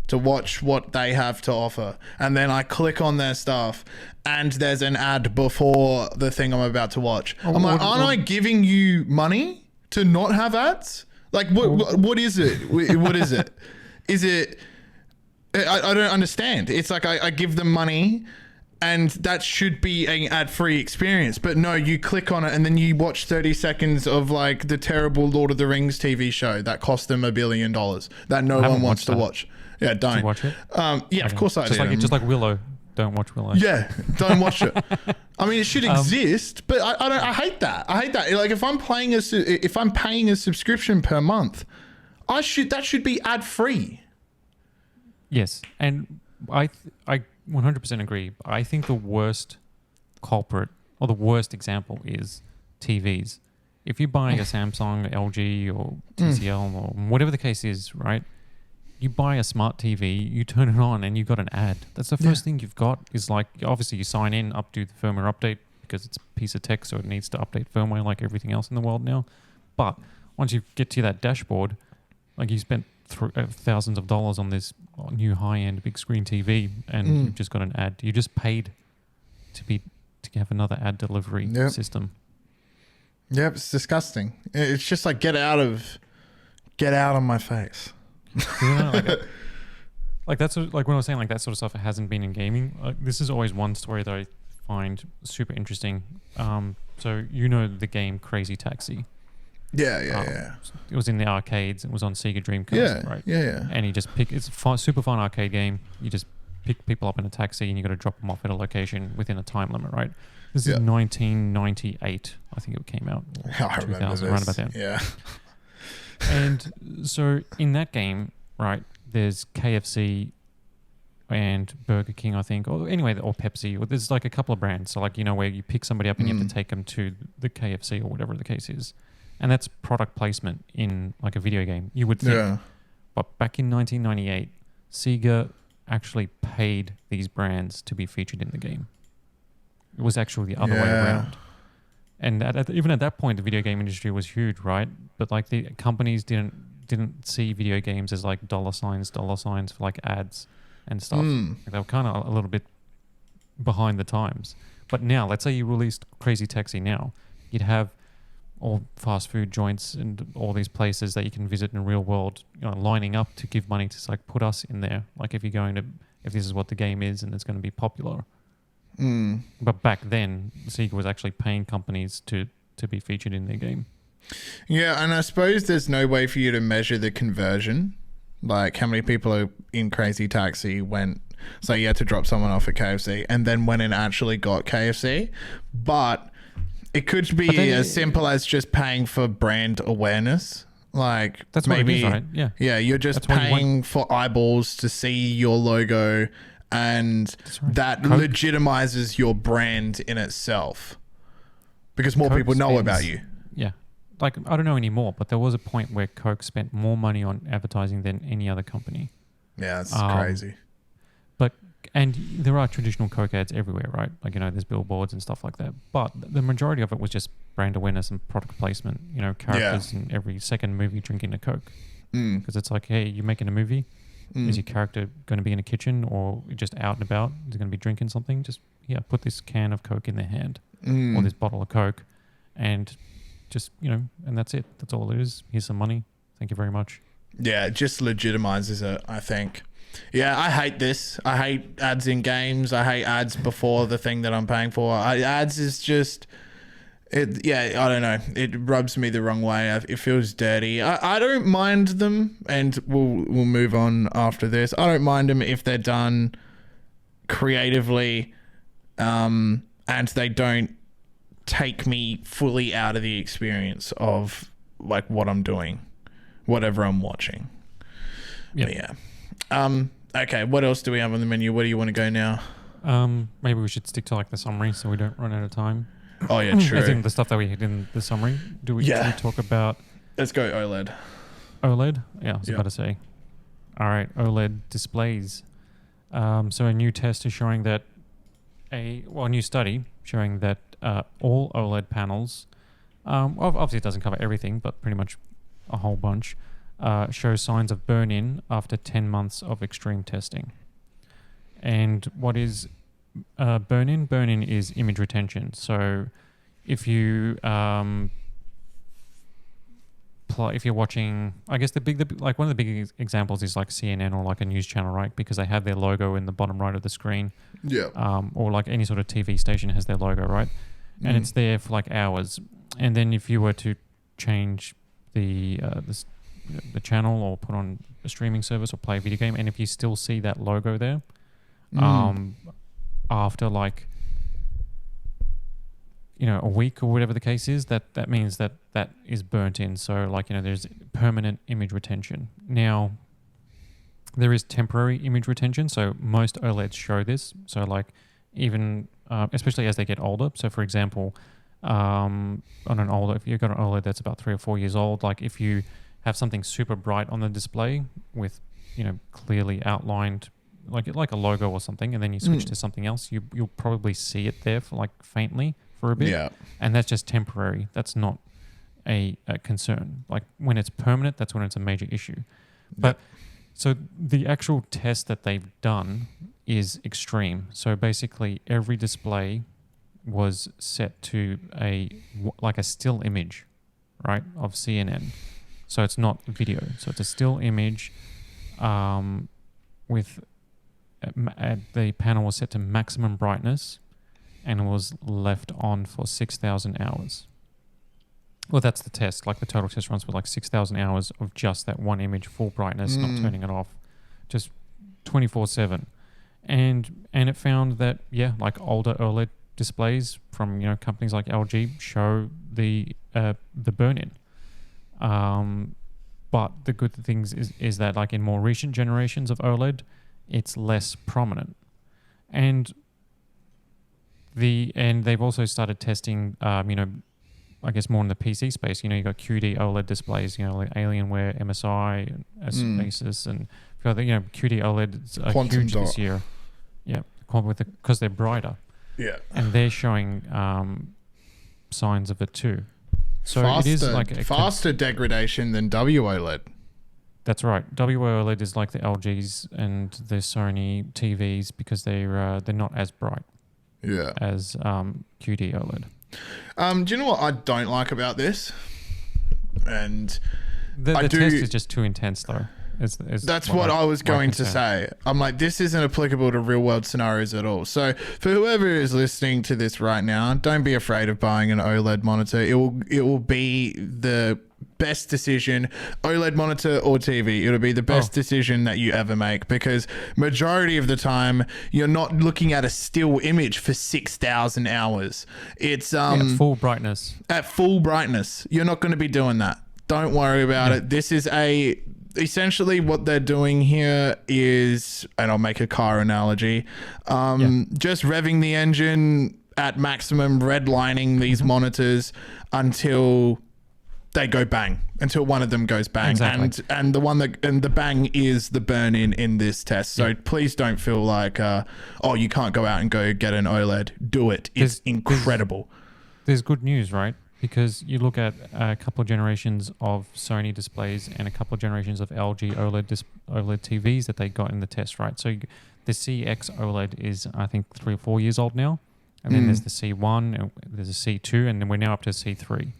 to watch what they have to offer. And then I click on their stuff and there's an ad before the thing I'm about to watch. I'm like, aren't I giving you money to not have ads? Like, what is it? What is it? Is it... I don't understand. It's like I give them money and that should be an ad-free experience. But no, you click on it and then you watch 30 seconds of like the terrible Lord of the Rings TV show that cost them $1 billion that no one wants to watch. Yeah, don't. Did you watch it? Yeah, of course I did. Just like Willow. Don't watch Willow. Yeah, don't watch it. I mean, it should exist, but I hate that. I hate that. Like if I'm paying a subscription per month, that should be ad free. Yes, and I 100% agree. I think the worst culprit or the worst example is TVs. If you buy a Samsung, LG, or TCL, or whatever the case is, right? You buy a smart TV, you turn it on, and you've got an ad. That's the first thing you've got. Is like, obviously you sign in, do the firmware update because it's a piece of tech, so it needs to update firmware like everything else in the world now. But once you get to that dashboard, like you spent thousands of dollars on this new high-end big screen TV, and you've just got an ad. You just paid to have another ad delivery system. Yep, it's disgusting. It's just like get out of my face. Like that's like when I was saying like that sort of stuff hasn't been in gaming. This is always one story that I find super interesting. So the game Crazy Taxi. Yeah. It was in the arcades. It was on Sega Dreamcast, right? Yeah. And you just it's a super fun arcade game. You just pick people up in a taxi and you got to drop them off at a location within a time limit, right? This is 1998, I think it came out. I remember this. Around about then. Yeah. And so in that game, right, there's KFC and Burger King, I think, or Pepsi, or there's like a couple of brands. So like, where you pick somebody up and you have to take them to the KFC or whatever the case is. And that's product placement in like a video game, you would think. Yeah. But back in 1998, Sega actually paid these brands to be featured in the game. It was actually the other way around. And even at that point, the video game industry was huge, right? But like the companies didn't see video games as like dollar signs for like ads and stuff. Like they were kind of a little bit behind the times. But now, let's say you released Crazy Taxi now, you'd have all fast food joints and all these places that you can visit in the real world, lining up to give money to like put us in there. Like if this is what the game is and it's going to be popular. But back then, Sega was actually paying companies to be featured in their game. Yeah, and I suppose there's no way for you to measure the conversion. Like how many people are in Crazy Taxi so you had to drop someone off at KFC and then went and actually got KFC. But it could be as simple as just paying for brand awareness. Like that's maybe, what it is, right? Yeah, you're just paying for eyeballs to see your logo. And that legitimizes your brand in itself because more people know about you. Yeah. Like, I don't know anymore, but there was a point where Coke spent more money on advertising than any other company. Yeah, that's crazy. And there are traditional Coke ads everywhere, right? Like, there's billboards and stuff like that. But the majority of it was just brand awareness and product placement. Characters in every second movie drinking a Coke. Because it's like, hey, you're making a movie. Is your character going to be in a kitchen or just out and about? Is he going to be drinking something? Just, put this can of Coke in their hand or this bottle of Coke and just, and that's it. That's all it is. Here's some money. Thank you very much. Yeah, it just legitimizes it, I think. Yeah, I hate this. I hate ads in games. I hate ads before the thing that I'm paying for. Ads is just... I don't know. It rubs me the wrong way. It feels dirty. I don't mind them, and we'll move on after this. I don't mind them if they're done creatively, and they don't take me fully out of the experience of like what I'm doing, whatever I'm watching. Yeah. Okay. What else do we have on the menu? Where do you want to go now? Maybe we should stick to like the summary so we don't run out of time. Oh yeah, true. As in the stuff that we had in the summary. Do we talk about? Let's go OLED. OLED? Yeah, I was about to say. All right, OLED displays. So a new test is showing that a new study showing that all OLED panels, obviously it doesn't cover everything, but pretty much a whole bunch, show signs of burn-in after 10 months of extreme testing. And what is burn-in? Burn-in is image retention. So if you if you're watching, I guess like one of the big examples is like CNN or like a news channel, right? Because they have their logo in the bottom right of the screen. Yeah. Or like any sort of TV station has their logo, right? And it's there for like hours. And then if you were to change the channel or put on a streaming service or play a video game, and if you still see that logo there, after like a week or whatever the case is, that means that is burnt in. So like there's permanent image retention. Now there is temporary image retention, so most OLEDs show this. So like even especially as they get older. So for example, on an older, if you've got an OLED that's about 3 or 4 years old, like if you have something super bright on the display with clearly outlined like a logo or something, and then you switch to something else, you'll probably see it there for like faintly for a bit. Yeah. And that's just temporary. That's not a concern. Like when it's permanent, that's when it's a major issue. But so the actual test that they've done is extreme. So basically every display was set to a still image, right, of CNN. So it's not video. So it's a still image with the panel was set to maximum brightness and was left on for 6,000 hours. Well, that's the test. Like the total test runs for like 6,000 hours of just that one image, full brightness, not turning it off, just 24/7. And it found that like older OLED displays from companies like LG show the burn-in. But the good things is that like in more recent generations of OLED, it's less prominent. And they've also started testing, I guess more in the PC space. You got QD OLED displays, like Alienware, MSI, Asus, and QD OLEDs are Quantum huge dot. this year. Yeah, because they're brighter. Yeah. And they're showing signs of it too. So it is like a faster degradation than WOLED. That's right. WOLED is like the LGs and the Sony TVs because they're not as bright. Yeah. As QD OLED. Do you know what I don't like about this? And the test is just too intense, though. That's what I was going to say. I'm like, this isn't applicable to real world scenarios at all. So for whoever is listening to this right now, don't be afraid of buying an OLED monitor. It will be the best decision, OLED monitor or TV. It'll be the best decision that you ever make, because majority of the time you're not looking at a still image for 6,000 hours. It's at full brightness. At full brightness, you're not going to be doing that. Don't worry about it. This is essentially what they're doing here is, and I'll make a car analogy, just revving the engine at maximum, redlining these monitors until they go bang, until one of them goes bang. Exactly. And the bang is the burn in this test. So please don't feel like you can't go out and go get an OLED. Do it. It's incredible. There's good news, right? Because you look at a couple of generations of Sony displays and a couple of generations of LG OLED TVs that they got in the test, right? So the CX OLED is, I think, 3 or 4 years old now. And then there's the C1, and there's a C2, and then we're now up to C3.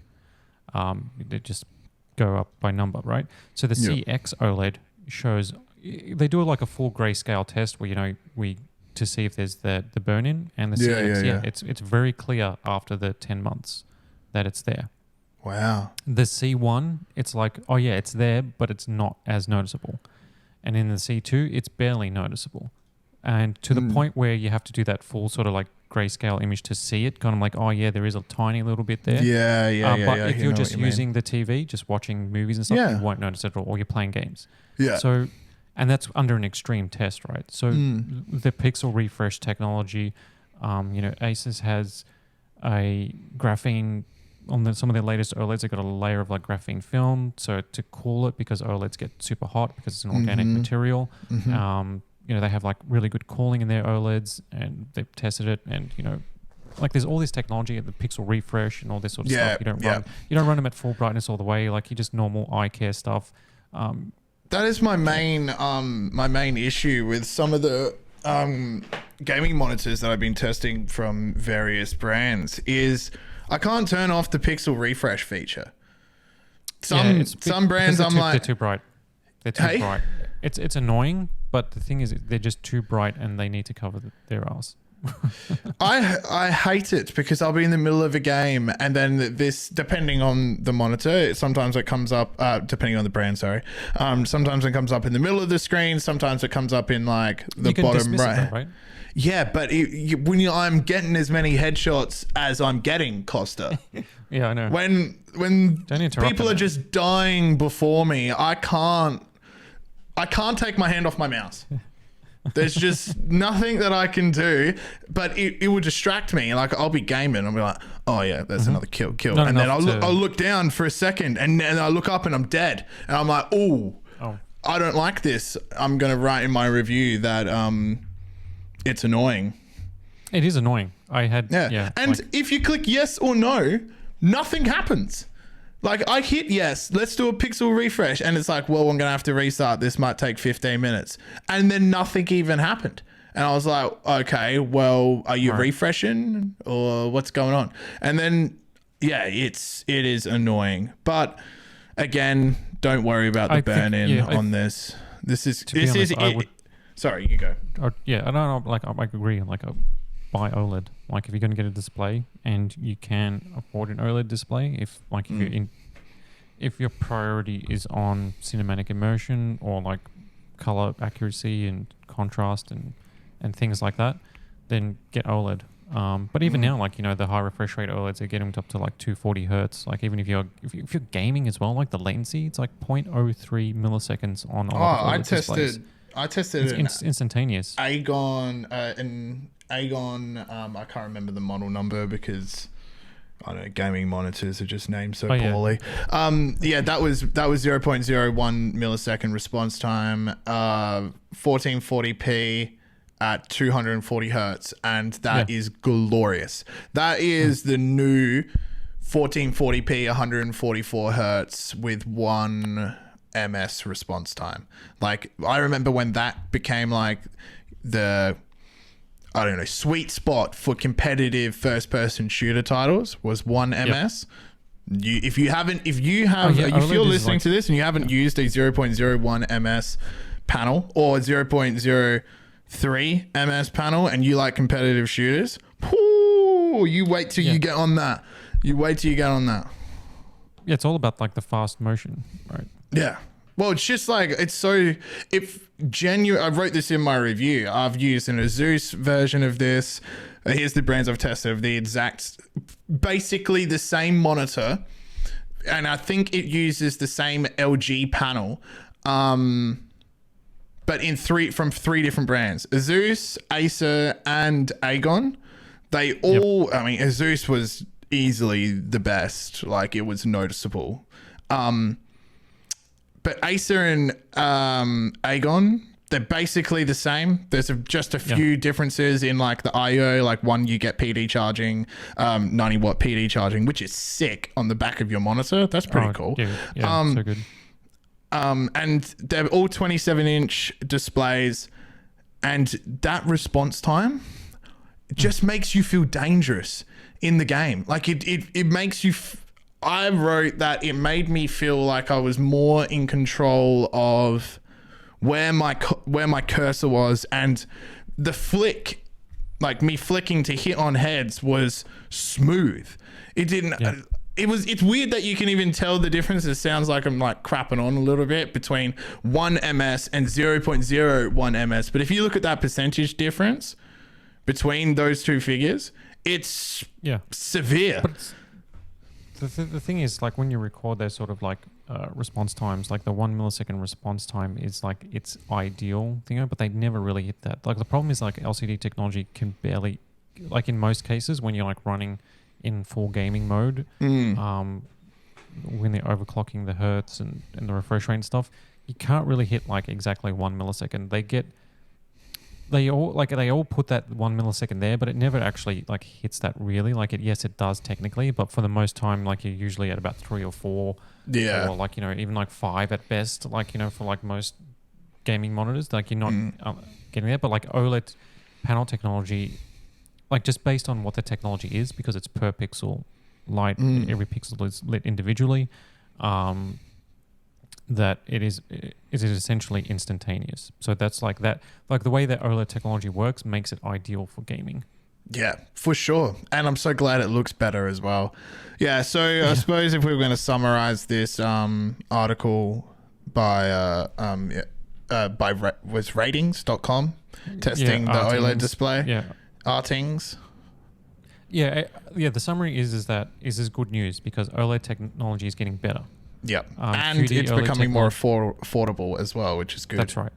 They just go up by number, right? So the CX OLED shows, they do like a full grayscale test where, to see if there's the burn-in, and the CX, it's very clear after the 10 months that it's there. Wow. The C1, it's like, it's there, but it's not as noticeable. And in the C2, it's barely noticeable. And to the point where you have to do that full sort of like grayscale image to see it, kind of like, there is a tiny little bit there. But if you're just using the TV, just watching movies and stuff, you won't notice it at all, or you're playing games. Yeah. So, and that's under an extreme test, right? So the pixel refresh technology, Asus has a graphene on some of their latest OLEDs. They've got a layer of like graphene film, so to cool it, because OLEDs get super hot because it's an organic material. They have like really good cooling in their OLEDs, and they've tested it, and like there's all this technology, the pixel refresh and all this sort of stuff. You don't run them at full brightness all the way. Like you just normal eye care stuff. That is my main issue with some of the gaming monitors that I've been testing from various brands is I can't turn off the pixel refresh feature. Some brands they're too bright. They're too bright. It's annoying, but the thing is they're just too bright and they need to cover their ass. I hate it because I'll be in the middle of a game and then this, depending on the monitor, sometimes it comes up, depending on the brand, sorry. Sometimes it comes up in the middle of the screen. Sometimes it comes up in like the bottom right. Right? Yeah, but I'm getting as many headshots as I'm getting, Kosta. Yeah, I know. When people are just dying before me, I can't take my hand off my mouse. There's just nothing that I can do, but it will distract me. Like I'll be gaming, I'll be like, oh yeah, there's another kill, and then I'll look down for a second, and then I look up and I'm dead, and I'm like, oh, I don't like this. I'm gonna write in my review that it's annoying. It is annoying. And if you click yes or no, nothing happens. Like I hit yes, let's do a pixel refresh. And it's like, well, I'm going to have to restart. This might take 15 minutes. And then nothing even happened. And I was like, okay, well, are you refreshing or what's going on? And then, yeah, it is annoying. But again, don't worry about the burn-in on this. Sorry, you go. I don't know. Like I agree. Like buy OLED. Like if you're going to get a display and you can afford an OLED display, if your priority is on cinematic immersion or like color accuracy and contrast and things like that, then get OLED. But even now, like the high refresh rate OLEDs are getting up to like 240 hertz. Like even if you're gaming as well, like the latency, it's like 0.03 milliseconds on OLED displays. I tested it's instantaneous. Aegon, I can't remember the model number because I don't know, gaming monitors are just named so poorly. That was 0.01 millisecond response time, 1440p at 240 hertz, and that is glorious. That is the new 1440p 144 hertz with 1 ms response time. Like I remember when that became like the sweet spot for competitive first-person shooter titles was 1 ms. If you're listening to this and you haven't used a 0.01 ms panel or 0.03 ms panel and you like competitive shooters, you wait till you get on that. Yeah, it's all about like the fast motion, right? Yeah. Well, it's just like, I wrote this in my review. I've used an Asus version of this. Here's the brands I've tested of the basically the same monitor. And I think it uses the same LG panel. But from three different brands, Asus, Acer, and Aegon. They all, Asus was easily the best. Like it was noticeable. But Acer and Aegon, they're basically the same. There's just a few differences in like the I/O. Like one, you get PD charging, 90 watt PD charging, which is sick on the back of your monitor. That's pretty cool. Yeah, so good. And they're all 27-inch displays, and that response time just makes you feel dangerous in the game. Like it makes you. I wrote that it made me feel like I was more in control of where my cursor was, and the flick, like me flicking to hit on heads, was smooth. It didn't. Yeah. It's weird that you can even tell the difference. It sounds like I'm like crapping on a little bit between 1 ms and 0.01 ms. But if you look at that percentage difference between those two figures, it's severe. But the thing is, like when you record those sort of like response times, like the 1 millisecond response time is like its ideal thing, but they never really hit that. Like the problem is like LCD technology can barely, like in most cases when you're like running in full gaming mode, when they're overclocking the hertz and the refresh rate and stuff, you can't really hit like exactly 1 millisecond. They get they all put that 1 millisecond there, but it never actually like hits that really. Like yes, it does technically, but for the most time, like you're usually at about 3 or 4, or like even like 5 at best. Like for like most gaming monitors, like you're not getting there. But like OLED panel technology, like just based on what the technology is, because it's per pixel light, every pixel is lit individually. That it is essentially instantaneous. So that's like that, like the way that OLED technology works makes it ideal for gaming. Yeah, for sure. And I'm so glad it looks better as well. Yeah, so I suppose if we were going to summarize this article by was ratings.com testing the OLED display. Yeah. Ratings. Yeah, the summary is that is good news because OLED technology is getting better. Yep. And QD it's OLED becoming more affordable as well, which is good. That's right.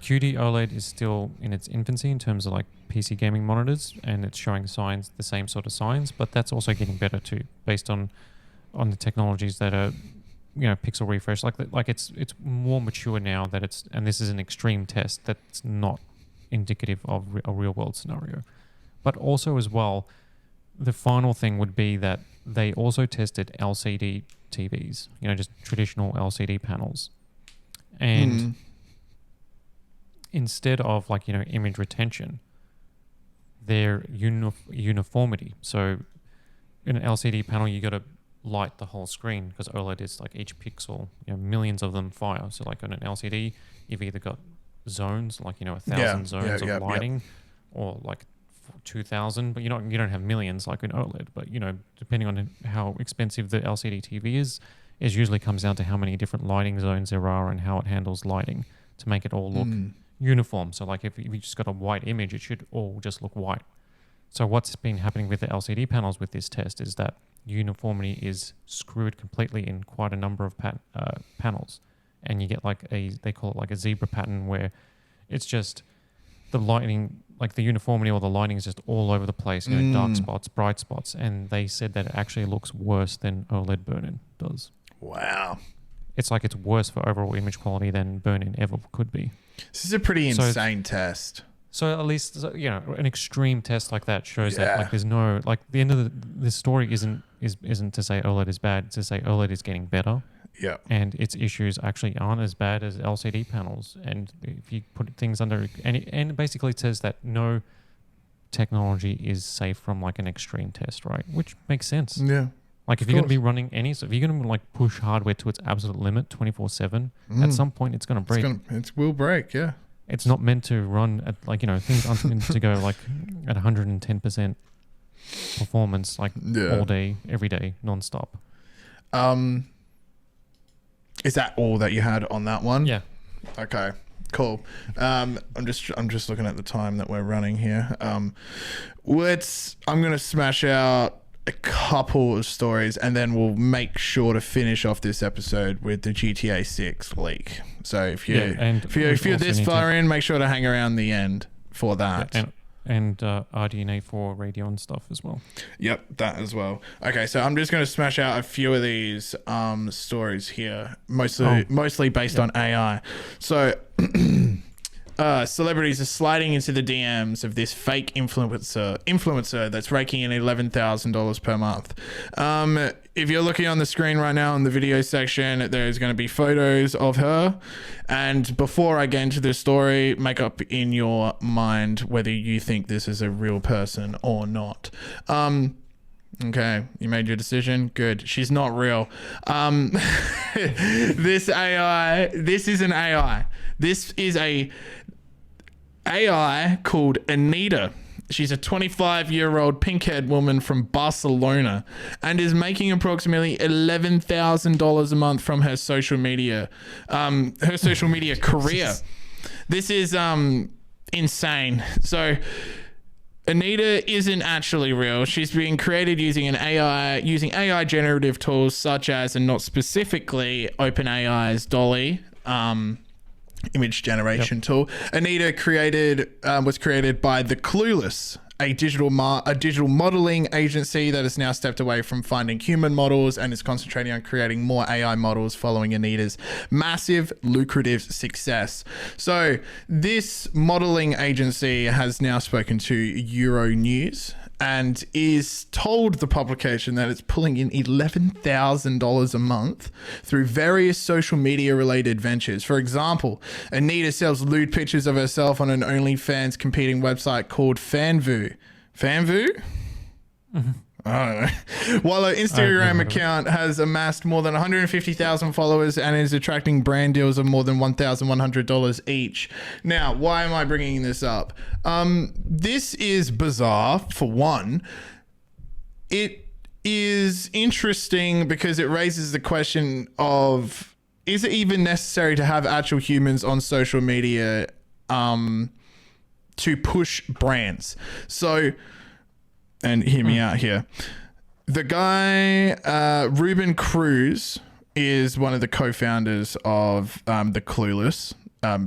QD OLED is still in its infancy in terms of like PC gaming monitors, and it's showing signs, the same sort of signs, but that's also getting better too, based on the technologies that are, pixel refresh. Like it's more mature now that it's, and this is an extreme test that's not indicative of a real world scenario. But also as well, the final thing would be that they also tested LCD TVs, just traditional LCD panels. And instead of like, image retention, their uniformity. So in an LCD panel, you got to light the whole screen because OLED is like each pixel, millions of them fire. So like on an LCD, you've either got zones, like, 1,000 zones of lighting, or like 2,000, but you don't have millions like an OLED. But depending on how expensive the LCD TV is, it usually comes down to how many different lighting zones there are and how it handles lighting to make it all look uniform. So like if you just got a white image, it should all just look white. So what's been happening with the LCD panels with this test is that uniformity is screwed completely in quite a number of panels, and you get like they call it like a zebra pattern, where it's just the lighting, like the uniformity or the lighting is just all over the place, dark spots, bright spots, and they said that it actually looks worse than OLED burn-in does. Wow. It's like it's worse for overall image quality than burn-in ever could be. This is a pretty insane test. So at least, an extreme test like that shows that like there's no, like the end of this story isn't to say OLED is bad, it's to say OLED is getting better. Yeah. And its issues actually aren't as bad as LCD panels. And if you put things under, and it basically says that no technology is safe from like an extreme test, right? Which makes sense. Yeah. Like if you're going to be running so if you're going to like push hardware to its absolute limit 24/7, at some point it's going to break. It will break, yeah. It's not meant to run at like, things aren't meant to go like at 110% performance like all day, every day, nonstop. Is that all that you had on that one? Yeah. Okay. Cool. I'm just looking at the time that we're running here. I'm gonna smash out a couple of stories, and then we'll make sure to finish off this episode with the GTA 6 leak. So if you're this far in, make sure to hang around the end for that. Yeah, and RDNA for radio and stuff as well. Yep, that as well. Okay, so I'm just going to smash out a few of these stories here, mostly based on AI. So celebrities are sliding into the DMs of this fake influencer that's raking in $11,000 per month. If you're looking on the screen right now in the video section, there's going to be photos of her. And before I get into this story, make up in your mind whether you think this is a real person or not. Okay, you made your decision. Good. She's not real. This is an AI. This is a AI called Anita. She's a 25-year-old pink-haired woman from Barcelona and is making approximately $11,000 a month from her social media career. This is insane. So Anita isn't actually real. She's being created using AI generative tools such as, and not specifically, OpenAI's Dolly image generation tool. Anita was created by the Clueless a digital modeling agency that has now stepped away from finding human models and is concentrating on creating more AI models following Anita's massive lucrative success. So this modeling agency has now spoken to Euronews and is told the publication that it's pulling in $11,000 a month through various social media related ventures. For example, Anita sells lewd pictures of herself on an OnlyFans competing website called Fanvu. Fanvu? Mm-hmm. I don't know. While her Instagram account has amassed more than 150,000 followers and is attracting brand deals of more than $1,100 each. Now, why am I bringing this up? This is bizarre, for one. It is interesting because it raises the question of, is it even necessary to have actual humans on social media to push brands? So... and hear me out here. The guy, Ruben Cruz, is one of the co-founders of the Clueless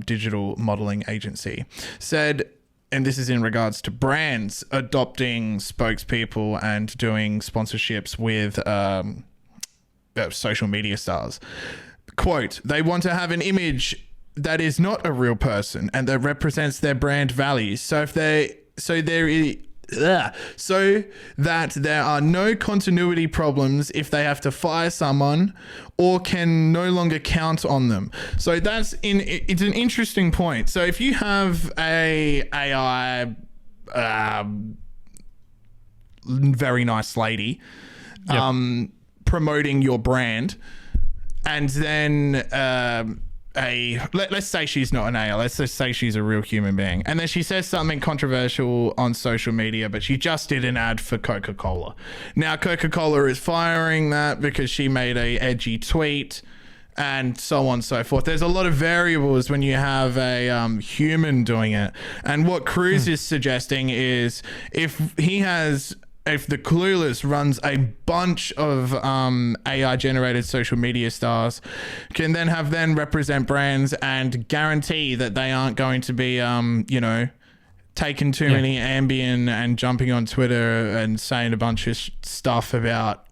digital modeling agency. Said, and this is in regards to brands adopting spokespeople and doing sponsorships with social media stars. Quote, they want to have an image that is not a real person and that represents their brand values. So that there are no continuity problems if they have to fire someone or can no longer count on them. So it's an interesting point. So if you have a AI very nice lady promoting your brand, and then let's say she's not an AI, let's just say she's a real human being, and then she says something controversial on social media, but she just did an ad for Coca-Cola. Now Coca-Cola is firing that because she made a edgy tweet and so on and so forth. There's a lot of variables when you have a human doing it. And what Cruz is suggesting is if the Clueless runs a bunch of AI generated social media stars, can then have them represent brands and guarantee that they aren't going to be, taking too many Ambien and jumping on Twitter and saying a bunch of stuff about,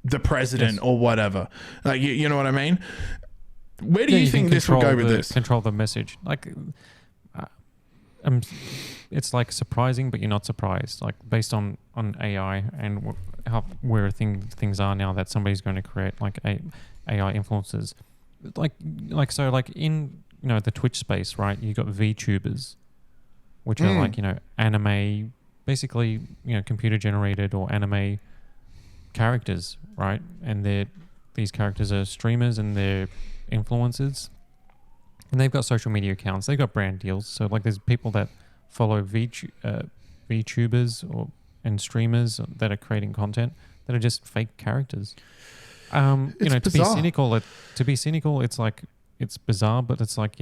the president or whatever. Like, you know what I mean? Where do you think this will go with this? Control the message. Like, it's like surprising, but you're not surprised. Like based on AI and where things are now, that somebody's going to create like AI influencers, like in the Twitch space, right? You got VTubers, which are like anime, basically computer generated or anime characters, right? And these characters are streamers and they're influencers, and they've got social media accounts. They've got brand deals. So like there's people that follow VTubers and streamers that are creating content that are just fake characters. To be cynical, it's like it's bizarre, but it's like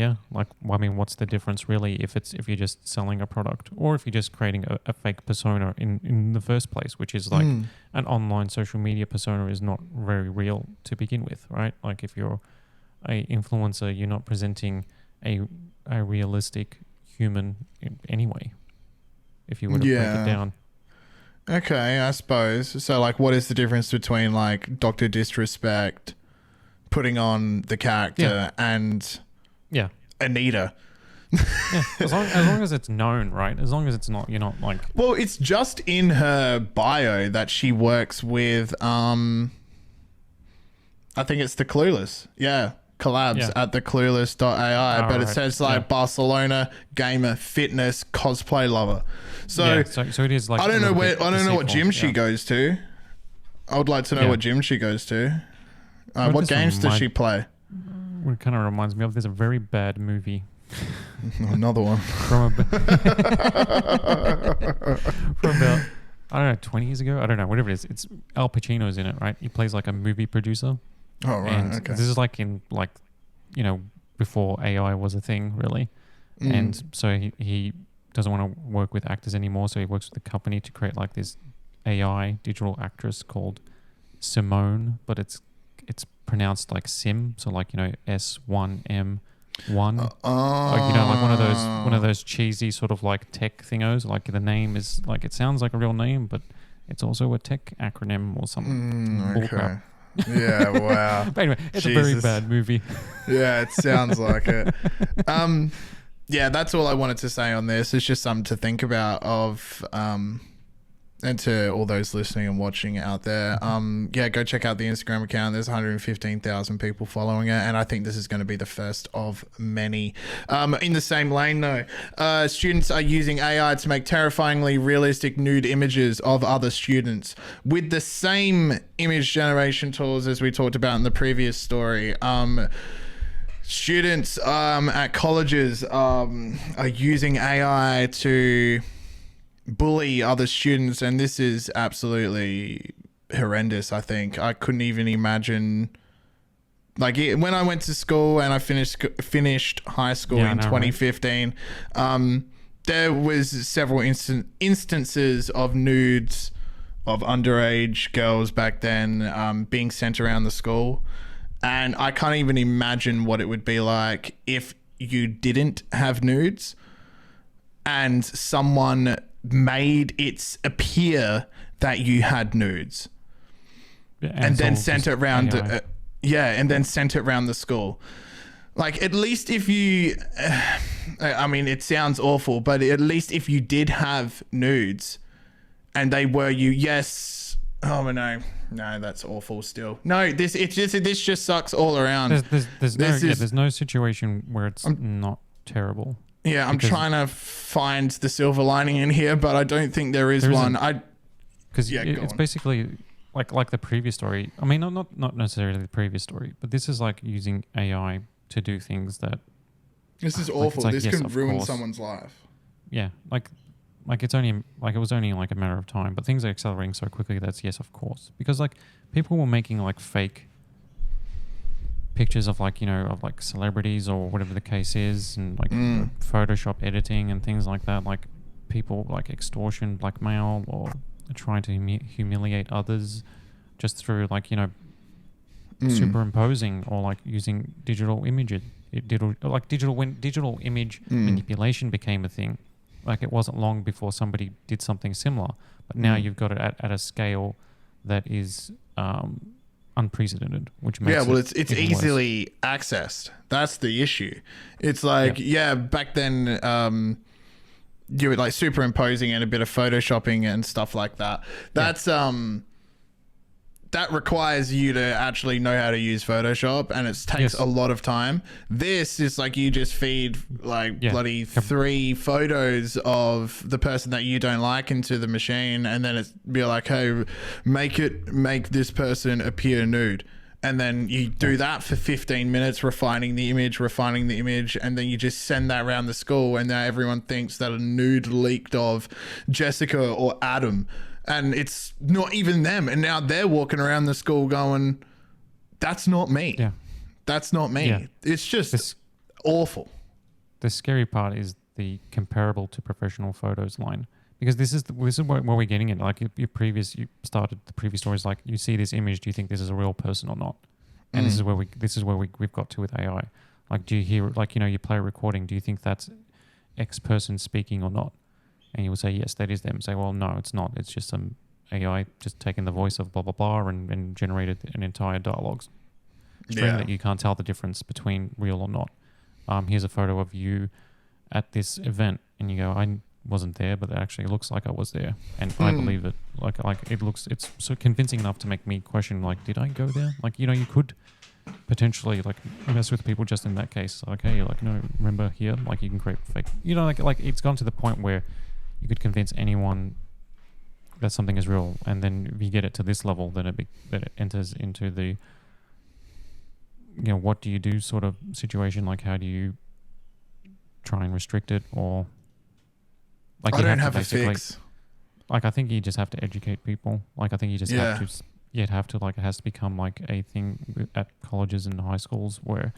what's the difference really if you're just selling a product or if you're just creating a fake persona in the first place, which is like an online social media persona is not very real to begin with, right? Like if you're a influencer, you're not presenting a realistic human anyway, if you were to break it down. Okay, I suppose. So like what is the difference between like Dr. Disrespect putting on the character and Anita? As long as it's known, right? As long as it's not, you're not like... Well, it's just in her bio that she works with I think it's the Clueless. Yeah. Collabs at the clueless.ai, but it says like Barcelona gamer, fitness, cosplay lover. So it is like I don't know what gym she goes to. I would like to know what gym she goes to. What games does she play? It kind of reminds me of, there's a very bad movie. Another one. from about, I don't know, 20 years ago? I don't know, whatever it is. It's Al Pacino's in it, right? He plays like a movie producer. Oh, right. And okay. this is like in before AI was a thing, really. And so he doesn't want to work with actors anymore. So he works with a company to create like this AI digital actress called Simone, but it's pronounced like Sim. So like, S1M One. Like, like one of those cheesy sort of like tech thingos. Like the name is like, it sounds like a real name, but it's also a tech acronym or something. Okay. Yeah, wow. But anyway, it's a very bad movie. Yeah, it sounds like it. Yeah, that's all I wanted to say on this. It's just something to think about and to all those listening and watching out there. Yeah, go check out the Instagram account. There's 115,000 people following it, and I think this is going to be the first of many. In the same lane, though, students are using AI to make terrifyingly realistic nude images of other students with the same image generation tools as we talked about in the previous story. Students at colleges are using AI to bully other students, and this is absolutely horrendous. I think I couldn't even imagine, like, when I went to school and I finished high school in 2015, right? There was several instances of nudes of underage girls back then being sent around the school, and I can't even imagine what it would be like if you didn't have nudes and someone made it appear that you had nudes, and then sent it around. And then sent it around the school. Like, at least if you, I mean, it sounds awful, but at least if you did have nudes, and they were you, yes. Oh no, that's awful. Still, no. This just sucks all around. There's no situation where it's not terrible. Yeah, I'm trying to find the silver lining in here, but I don't think there is one. Because it's basically like the previous story. I mean, not necessarily the previous story, but this is like using AI to do things that. This is awful. This can ruin someone's life. Yeah, like it's only like it was only like a matter of time, but things are accelerating so quickly. That's yes, of course, because like people were making like fake pictures of like, of like celebrities or whatever the case is, and like Photoshop editing and things like that, like people like extortion, blackmail, or trying to humiliate others just through like, superimposing or like using digital images. Digital image manipulation became a thing. Like, it wasn't long before somebody did something similar, but now you've got it at a scale that is unprecedented, which makes it's easily accessed. That's the issue. It's like, back then you were like superimposing and a bit of photoshopping and stuff like that. That's that requires you to actually know how to use Photoshop, and it takes a lot of time. This is like, you just feed like bloody 3 photos of the person that you don't like into the machine, and then it's be like, hey, make this person appear nude. And then you do that for 15 minutes, refining the image, and then you just send that around the school, and now everyone thinks that a nude leaked of Jessica or Adam. And it's not even them. And now they're walking around the school going, that's not me. Yeah. That's not me. Yeah. It's just awful. The scary part is the comparable to professional photos line. Because this is where we're getting it. Like, you started the previous stories, like, you see this image, do you think this is a real person or not? And this is where we've got to with AI. Like, do you hear, like, you play a recording, do you think that's X person speaking or not? And you will say, yes, that is them. Say, well, no, it's not. It's just some AI just taking the voice of blah, blah, blah and generated an entire dialogue string that you can't tell the difference between real or not. Here's a photo of you at this event, and you go, I wasn't there, but it actually looks like I was there. And I believe it. Like it's so convincing enough to make me question, like, did I go there? Like, you could potentially like mess with people just in that case. Like, hey, like, no, remember here? Like, you can create fake, like it's gone to the point where you could convince anyone that something is real, and then if you get it to this level, then it enters into the, what do you do sort of situation. Like, how do you try and restrict it, or like I don't have a fix. Like, I think you just have to educate people. Like, I think you just have to like, it has to become like a thing at colleges and high schools where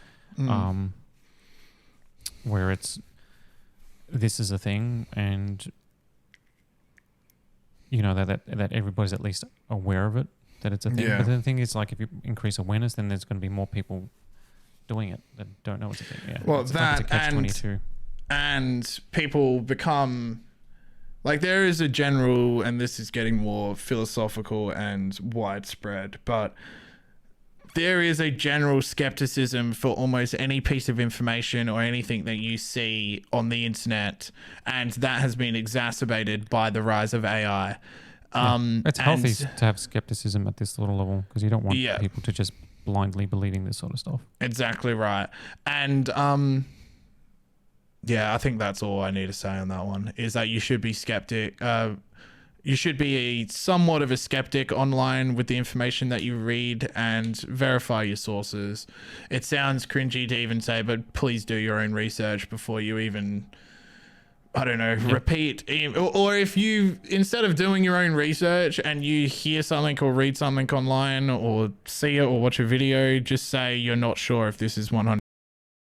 this is a thing, and that everybody's at least aware of it, that it's a thing. But the thing is, like, if you increase awareness, then there's going to be more people doing it that don't know it's a thing. Yeah. Well, it's that like it's a catch-22. And people become like, there is a general, and this is getting more philosophical and widespread, but there is a general skepticism for almost any piece of information or anything that you see on the internet, and that has been exacerbated by the rise of AI. It's healthy to have skepticism at this little level, because you don't want people to just blindly believing this sort of stuff. Exactly right. And I think that's all I need to say on that one, is that you should be skeptic. You should be somewhat of a skeptic online with the information that you read, and verify your sources. It sounds cringy to even say, but please do your own research before you even, I don't know, repeat. Or if you, instead of doing your own research and you hear something or read something online or see it or watch a video, just say you're not sure if this is 100.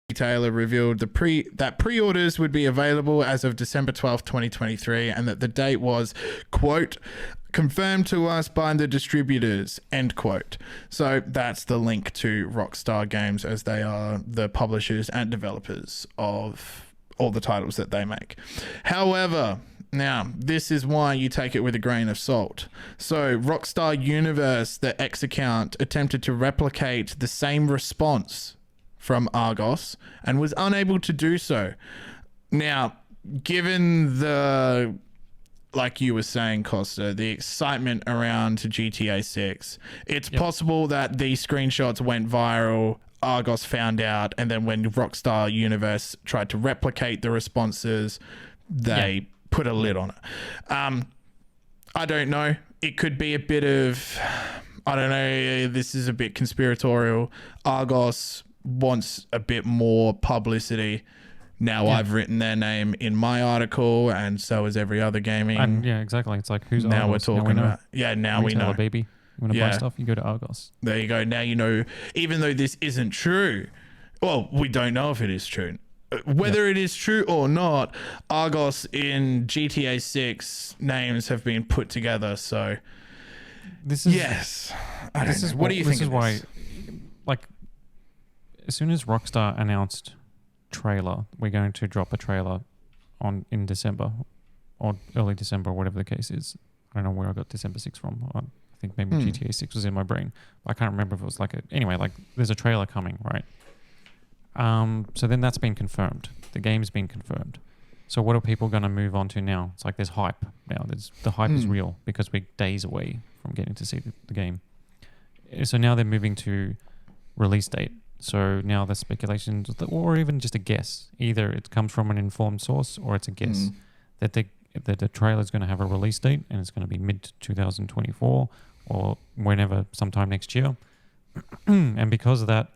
Retailer revealed that pre-orders would be available as of December 12th, 2023, and that the date was, quote, confirmed to us by the distributors, end quote. So that's the link to Rockstar Games, as they are the publishers and developers of all the titles that they make. However, now, this is why you take it with a grain of salt. So, Rockstar Universe, the X account, attempted to replicate the same response from Argos and was unable to do so. Now, given the, like you were saying, Kosta, the excitement around GTA 6, it's possible that these screenshots went viral, Argos found out, and then when Rockstar Universe tried to replicate the responses, they put a lid on it. I don't know. It could be a bit of, I don't know, this is a bit conspiratorial. Argos wants a bit more publicity. Now I've written their name in my article, and so is every other gaming. And exactly. It's like, who's now Argos? we're talking about. Yeah, now we know. Baby. You want to buy stuff, you go to Argos. There you go. Now you know, even though this isn't true, well, we don't know if it is true. Whether it is true or not, Argos in GTA 6 names have been put together, so this is what do you think? This is why, like, as soon as Rockstar announced trailer, we're going to drop a trailer in December or early December, whatever the case is. I don't know where I got December 6 from. I think maybe GTA 6 was in my brain. I can't remember if it was anyway, there's a trailer coming, right? So then that's been confirmed. The game's been confirmed. So what are people going to move on to now? It's like there's hype now. The hype is real because we're days away from getting to see the game. So now they're moving to release date. So now the speculations, or even just a guess, either it comes from an informed source or it's a guess that the trailer is going to have a release date and it's going to be mid-2024 or whenever, sometime next year. And because of that,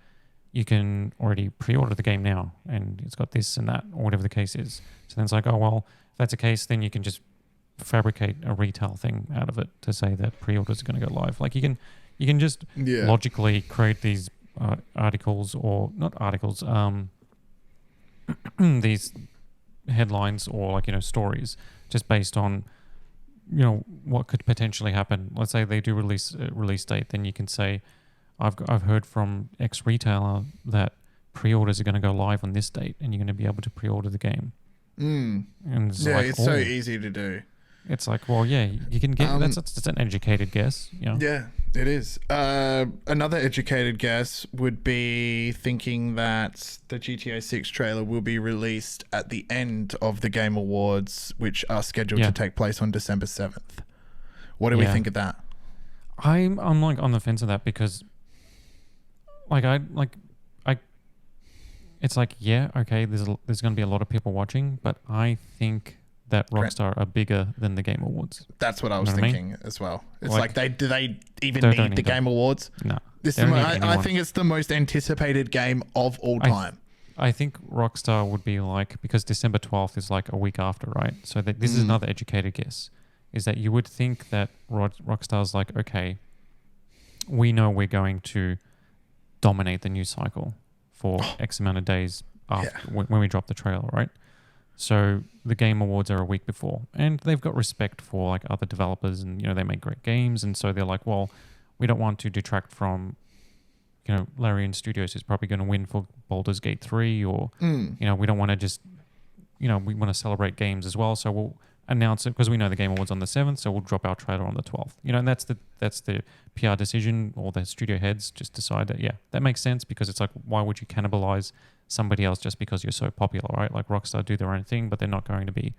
you can already pre-order the game now, and it's got this and that, or whatever the case is. So then it's like, oh, well, if that's the case, then you can just fabricate a retail thing out of it to say that pre-orders are going to go live. Like you can just logically create these articles, or not articles, these headlines or stories just based on what could potentially happen. Let's say they do release a release date, then you can say, I've heard from X retailer that pre-orders are going to go live on this date, and you're going to be able to pre-order the game. And it's so easy to do. It's like, well, you can get that's an educated guess. Yeah, it is. Another educated guess would be thinking that the GTA 6 trailer will be released at the end of the Game Awards, which are scheduled to take place on December 7th. What do we think of that? I'm on the fence of that because it's like, okay, there's going to be a lot of people watching, but I think that Rockstar are bigger than the Game Awards. That's what I was thinking as well. It's do they even need the Game Awards? No. I think it's the most anticipated game of all time. I think Rockstar would be because December 12th is a week after, right? So this is another educated guess, is that you would think that Rockstar's okay, we know we're going to dominate the news cycle for X amount of days after when we drop the trailer, right? So the Game Awards are a week before, and they've got respect for other developers, and they make great games, and so they're like, well, we don't want to detract from Larian Studios is probably going to win for Baldur's Gate 3, or we don't want to just we want to celebrate games as well, so we'll announce it because we know the Game Awards on the 7th, so we'll drop our trailer on the 12th. And that's the PR decision, or the studio heads just decide that that makes sense, because it's like, why would you cannibalize somebody else just because you're so popular, right? Like Rockstar do their own thing, but they're not going to be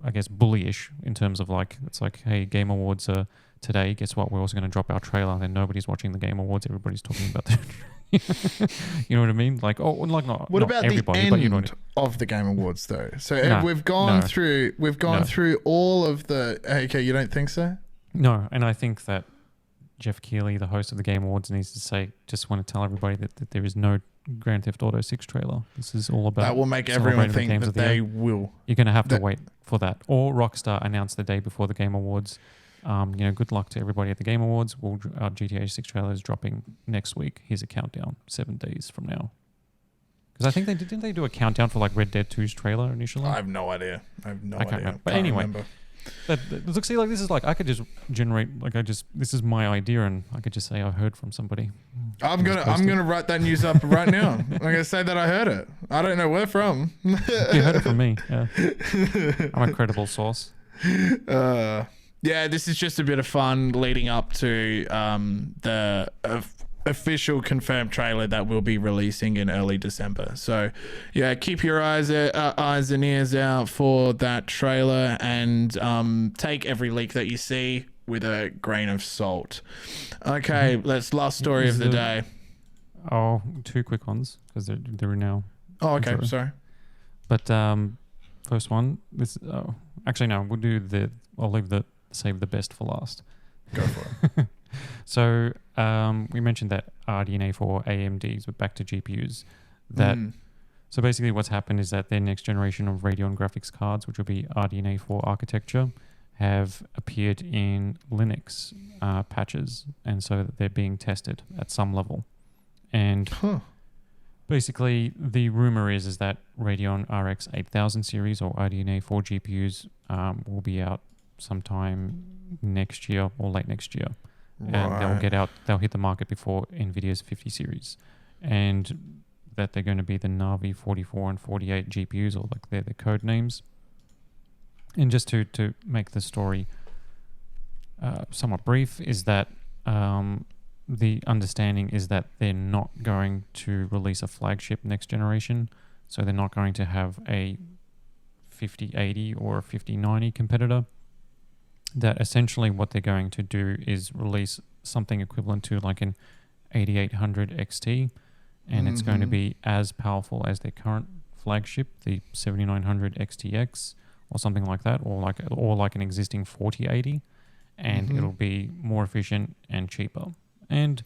I guess bullyish in terms of like, it's like, hey, Game Awards are today, guess what, we're also going to drop our trailer, and then nobody's watching the Game Awards, everybody's talking about that. You know what I mean? Like, not about everybody, the end but of the Game Awards though? So we've gone through all of the. Okay, you don't think so? No, and I think that Jeff Keighley, the host of the Game Awards, needs to say, just want to tell everybody that there is no Grand Theft Auto 6 trailer. This is all about... That will make everyone think that they will. You're going to have to wait for that. Or Rockstar announce the day before the Game Awards. Good luck to everybody at the Game Awards. Our GTA 6 trailer is dropping next week. Here's a countdown, 7 days from now. Because I think didn't they do a countdown for like Red Dead 2's trailer initially? I have no idea. I can't remember. But anyway... Look, see, like this is like, I could just generate, like this is my idea, and I could just say I heard from somebody. I'm gonna write that news up right now. I'm gonna say that I heard it. I don't know where from. You heard it from me. Yeah, I'm a credible source. This is just a bit of fun leading up to the official confirmed trailer that we'll be releasing in early December. So keep your eyes and ears out for that trailer, and take every leak that you see with a grain of salt. Okay, let's last story of the day. Oh, 2 quick ones, because they're now. Oh, okay, sorry. But first one, actually no, save the best for last. Go for it. So we mentioned that RDNA for AMDs, but back to GPUs. So basically what's happened is that their next generation of Radeon graphics cards, which will be RDNA 4 architecture, have appeared in Linux patches, and so they're being tested at some level. And basically the rumor is that Radeon RX 8000 series or RDNA 4 GPUs will be out sometime next year or late next year. And they'll hit the market before NVIDIA's 50 series, and that they're going to be the Navi 44 and 48 GPUs, or like they're the code names. And just to make the story somewhat brief, is that the understanding is that they're not going to release a flagship next generation, so they're not going to have a 5080 or a 5090 competitor. That essentially what they're going to do is release something equivalent to like an 8800 XT, and it's going to be as powerful as their current flagship, the 7900 XTX, or something like that, or like an existing 4080, and it'll be more efficient and cheaper. And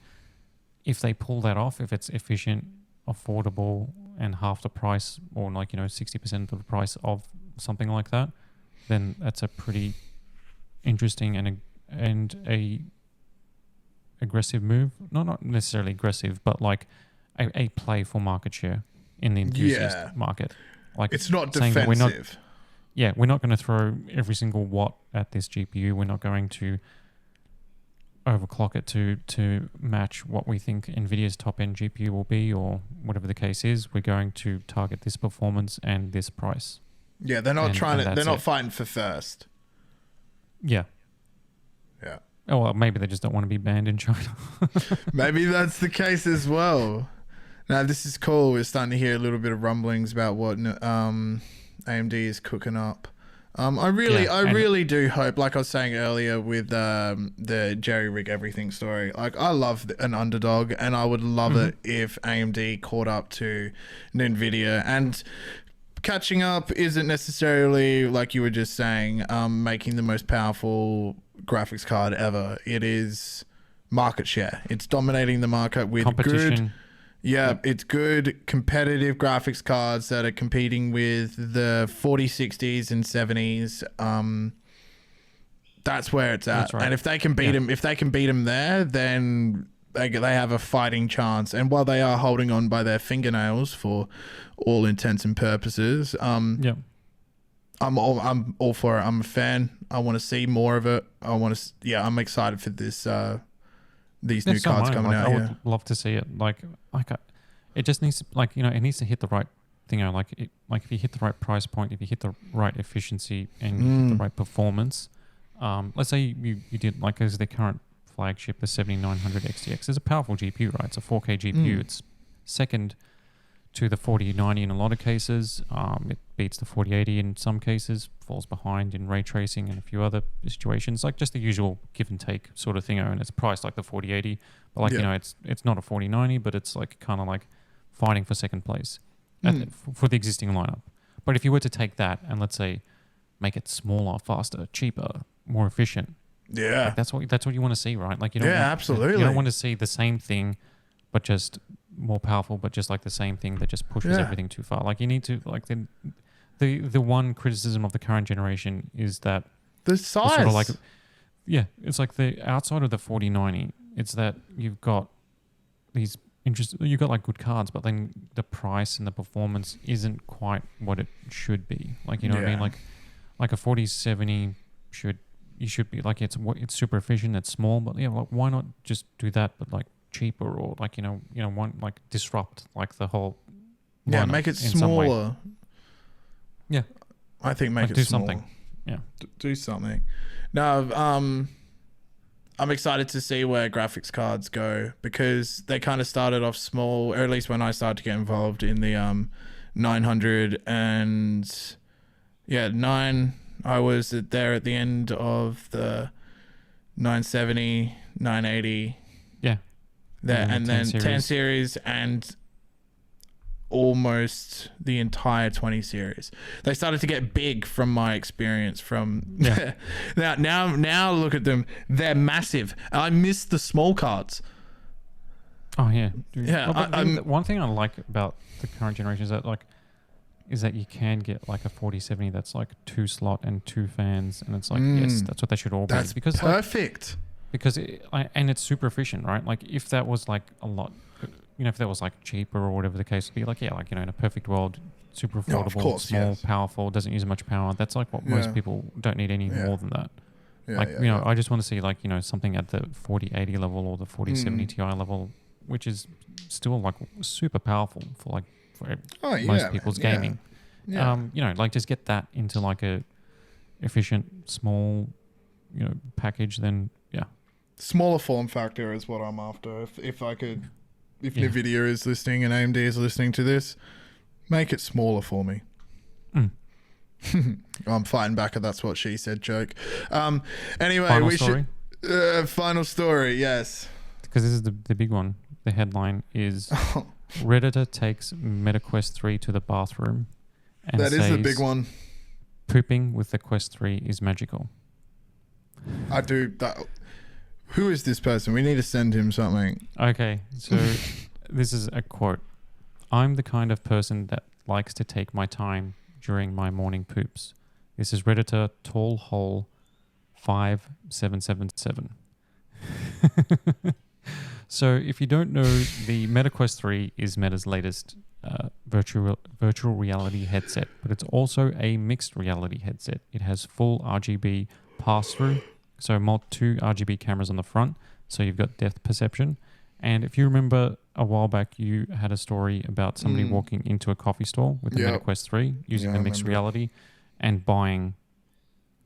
if they pull that off, if it's efficient, affordable, and half the price, or 60% of the price of something like that, then that's a pretty interesting and a aggressive move. Not necessarily aggressive, but like a play for market share in the enthusiast market. Like, it's not defensive. We're not going to throw every single watt at this GPU. We're not going to overclock it to match what we think NVIDIA's top end GPU will be, or whatever the case is. We're going to target this performance and this price. Yeah, they're not they're not fighting for first. Yeah. Oh, well, maybe they just don't want to be banned in China. Maybe that's the case as well. Now, this is cool. We're starting to hear a little bit of rumblings about what AMD is cooking up. I really do hope, like I was saying earlier with the JerryRigEverything story, like I love an underdog, and I would love it if AMD caught up to NVIDIA. And catching up isn't necessarily, like you were just saying, making the most powerful graphics card ever. It is market share. It's dominating the market with competition. It's good competitive graphics cards that are competing with the 4060s and 70s. That's where it's at. Right. And if they can beat them, there, then they have a fighting chance. And while they are holding on by their fingernails for all intents and purposes, I'm all for it. I'm a fan. I want to see more of it. I'm excited for this these new cards coming out. I would love to see it. It just needs to, it needs to hit the right thing. If you hit the right price point, if you hit the right efficiency and you hit the right performance. Let's say you did as the current flagship, the 7900 XTX. It's a powerful GPU, right? It's a 4K GPU. It's second to the 4090 in a lot of cases. It beats the 4080 in some cases, falls behind in ray tracing and a few other situations, just the usual give and take sort of thing. And it's priced like the 4080, but it's not a 4090, but it's kind of fighting for second place for the existing lineup. But if you were to take that and let's say make it smaller, faster, cheaper, more efficient, that's what you want to see, right? Absolutely. You don't want to see the same thing, but just more powerful, but just the same thing that just pushes everything too far. You need to the one criticism of the current generation is that the size. Sort of it's the outside of the 4090. It's that you've got these you've got good cards, but then the price and the performance isn't quite what it should be. What I mean? A 4070 should be it's super efficient. It's small, but why not just do that? But cheaper or disrupt the whole make it smaller. Yeah, I think make it do smaller. Something. Yeah, do something. No, I'm excited to see where graphics cards go because they kind of started off small, or at least when I started to get involved in the 900 and 9. I was there at the end of the 970, 980. Yeah. There, and then 10 series and almost the entire 20 series. They started to get big from my experience now look at them. They're massive. I miss the small cards. Oh yeah. Dude. Yeah. One thing I like about the current generation is that you can get a 4070 that's 2 slot and 2 fans, and it's yes, that's what they should all be. That's because perfect. Because and it's super efficient, right? If that was a lot, if that was cheaper or whatever the case would be, in a perfect world, super affordable, small, powerful, doesn't use much power. That's what most people don't need any more than that. I just want to see something at the 4080 level or the 4070 Ti level, which is still super powerful for most people's gaming. Just get that into a efficient, small, package. Then smaller form factor is what I'm after. If Nvidia is listening and AMD is listening to this, make it smaller for me. I'm fighting back at that's what she said joke. Anyway, final story, yes. Because this is the big one. The headline is Redditor takes MetaQuest 3 to the bathroom and that is the big one. Pooping with the Quest 3 is magical. I do that. Who is this person? We need to send him something. Okay, so this is a quote. I'm the kind of person that likes to take my time during my morning poops. This is Redditor Tall Hole 5777. So if you don't know, the MetaQuest 3 is Meta's latest virtual reality headset, but it's also a mixed reality headset. It has full RGB pass-through, so 2 RGB cameras on the front, so you've got depth perception. And if you remember a while back, you had a story about somebody walking into a coffee store with the MetaQuest 3 using the mixed reality and buying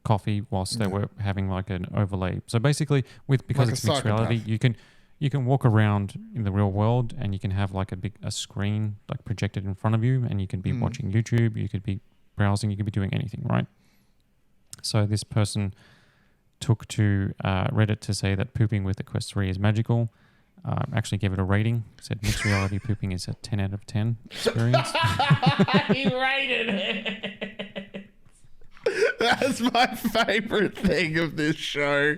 coffee whilst they were having an overlay. So basically, because it's mixed reality, you can walk around in the real world and you can have a screen projected in front of you, and you can be watching YouTube, you could be browsing, you could be doing anything, right? So this person took to Reddit to say that pooping with the Quest 3 is magical. Actually gave it a rating. Said mixed reality pooping is a 10 out of 10 experience. He rated it. That's my favorite thing of this show.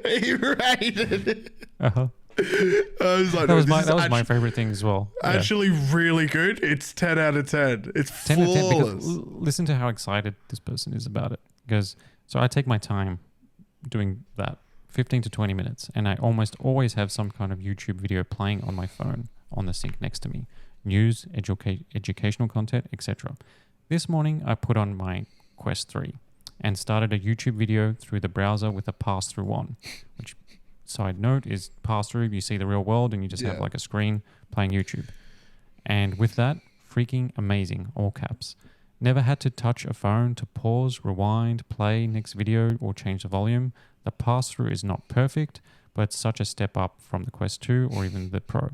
He rated it. Uh-huh. I was like, that was my favorite thing as well. Actually, really good. It's 10 out of 10. It's 10 flawless. Out of 10 because listen to how excited this person is about it. Because so I take my time doing that, 15 to 20 minutes, and I almost always have some kind of YouTube video playing on my phone on the sink next to me. News, educational content, etc. This morning, I put on my Quest 3 and started a YouTube video through the browser with a pass-through on, which, side note, is pass-through. You see the real world and you just have like a screen playing YouTube. And with that, freaking amazing, all caps. Never had to touch a phone to pause, rewind, play next video, or change the volume. The pass-through is not perfect, but it's such a step up from the Quest 2 or even the Pro.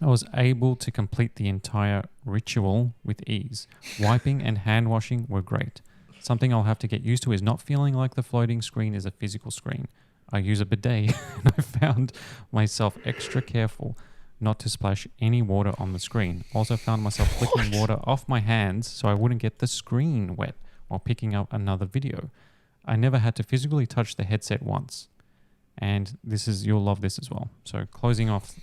I was able to complete the entire ritual with ease. Wiping and hand washing were great. Something I'll have to get used to is not feeling like the floating screen is a physical screen. I use a bidet and I found myself extra careful not to splash any water on the screen. Also found myself flicking water off my hands so I wouldn't get the screen wet while picking up another video. I never had to physically touch the headset once. And you'll love this as well. So closing off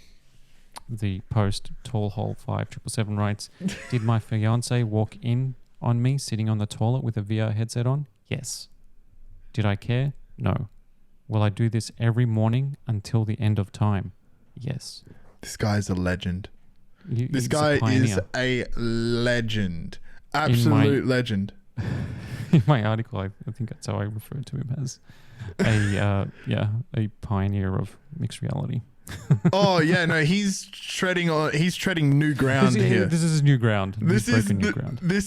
the post, Tall Hole 5777 writes, did my fiance walk in on me sitting on the toilet with a VR headset on? Yes. Did I care? No. Will I do this every morning until the end of time? Yes. This guy is a legend. This He's guy a pioneer. is a legend. Absolute legend. In my article, I think that's how I referred to him as a pioneer of mixed reality. Oh yeah, no, he's treading new ground here. This is new ground. This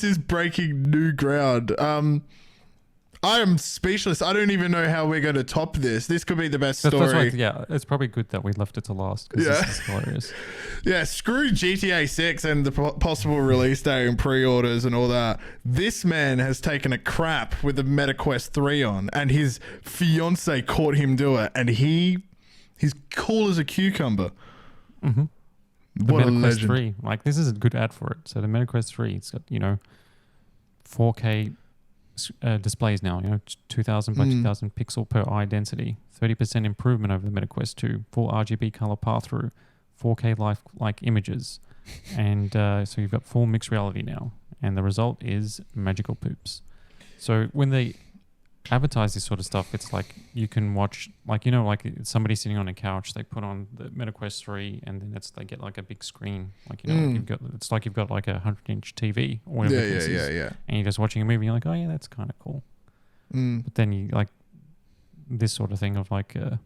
is breaking new ground. I am speechless. I don't even know how we're going to top this. This could be the best story. It's probably good that we left it to last because this is hilarious. Yeah, screw GTA 6 and the possible release day and pre-orders and all that. This man has taken a crap with the MetaQuest 3 on, and his fiance caught him do it, and he's cool as a cucumber. Mm-hmm. What a MetaQuest legend. 3, like this is a good ad for it. So the MetaQuest 3, it's got 4K displays now, 2000 by 2000 pixel per eye density, 30% improvement over the MetaQuest 2, full RGB color pass-through, 4K lifelike images, and so you've got full mixed reality now, and the result is magical poops. So when they advertise this sort of stuff, it's like you can watch, like somebody sitting on a couch, they put on the MetaQuest 3, and then they get like a big screen, you've got like a 100-inch TV or whatever and you're just watching a movie, and you're like, oh yeah, that's kind of cool. But then you like this sort of thing of like it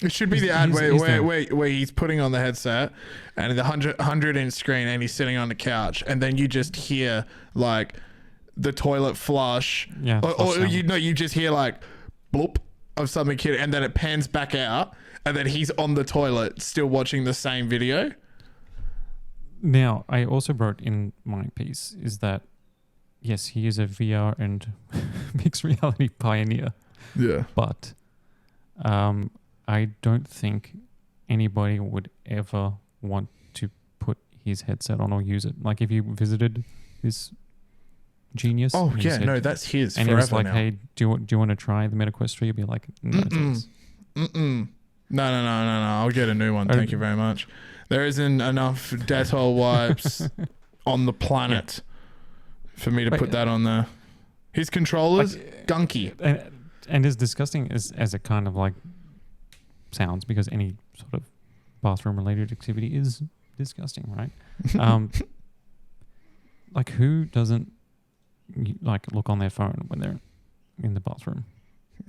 should be the ad where he's putting on the headset and the 100-inch screen, and he's sitting on the couch, and then you just hear like the toilet flush, or you just hear like bloop of something hitting, and then it pans back out, and then he's on the toilet still watching the same video. Now, I also wrote in my piece is that yes, he is a VR and mixed reality pioneer. Yeah, but I don't think anybody would ever want to put his headset on or use it. Like if you visited this genius. Oh yeah, no, that's his. And he was like, now. "Hey, do you want to try the MetaQuest 3?" You'd be like, "No, thanks." No. I'll get a new one. Thank you very much. There isn't enough Dettol wipes on the planet for me to put that on there. His controller's gunky, and as disgusting as it kind of like sounds, because any sort of bathroom related activity is disgusting, right? Like who doesn't like look on their phone when they're in the bathroom?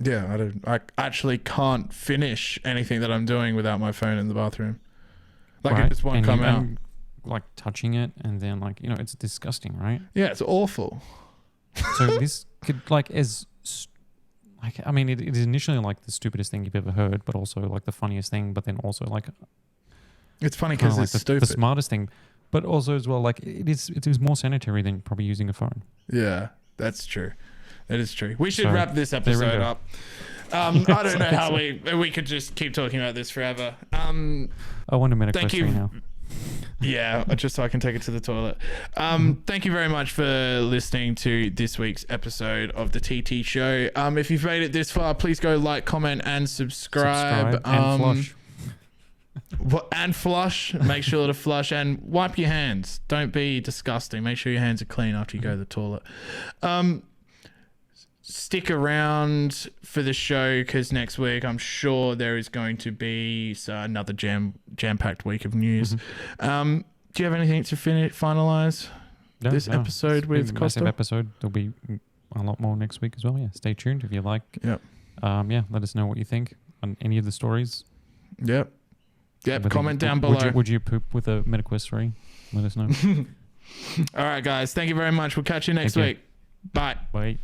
Yeah, I actually can't finish anything that I'm doing without my phone in the bathroom. Like it just won't come out. Like touching it, and then like it's disgusting, right? Yeah, it's awful. So this could it is initially like the stupidest thing you've ever heard, but also like the funniest thing, but then also like it's funny because it's stupid. The smartest thing. But also as well, like it is more sanitary than probably using a phone. Yeah, that's true. That is true. We should wrap this episode up. I don't know how we could just keep talking about this forever. I want a MetaQuest 3 now. Yeah, just so I can take it to the toilet. Thank you very much for listening to this week's episode of the TT Show. If you've made it this far, please go like, comment, and subscribe. And flush. And flush. Make sure to flush and wipe your hands. Don't be disgusting. Make sure your hands are clean after you go to the toilet. Stick around for the show, because next week I'm sure there is going to be another jam-packed week of news. Do you have anything to finalize? this episode it's been with a massive Kosta. episode. There'll be a lot more next week as well. Yeah, stay tuned if you like. Yep. Yeah, let us know what you think on any of the stories. Yep. Comment down below. Would you poop with a MetaQuest 3? Let us know. All right, guys. Thank you very much. We'll catch you next week. Bye. Bye.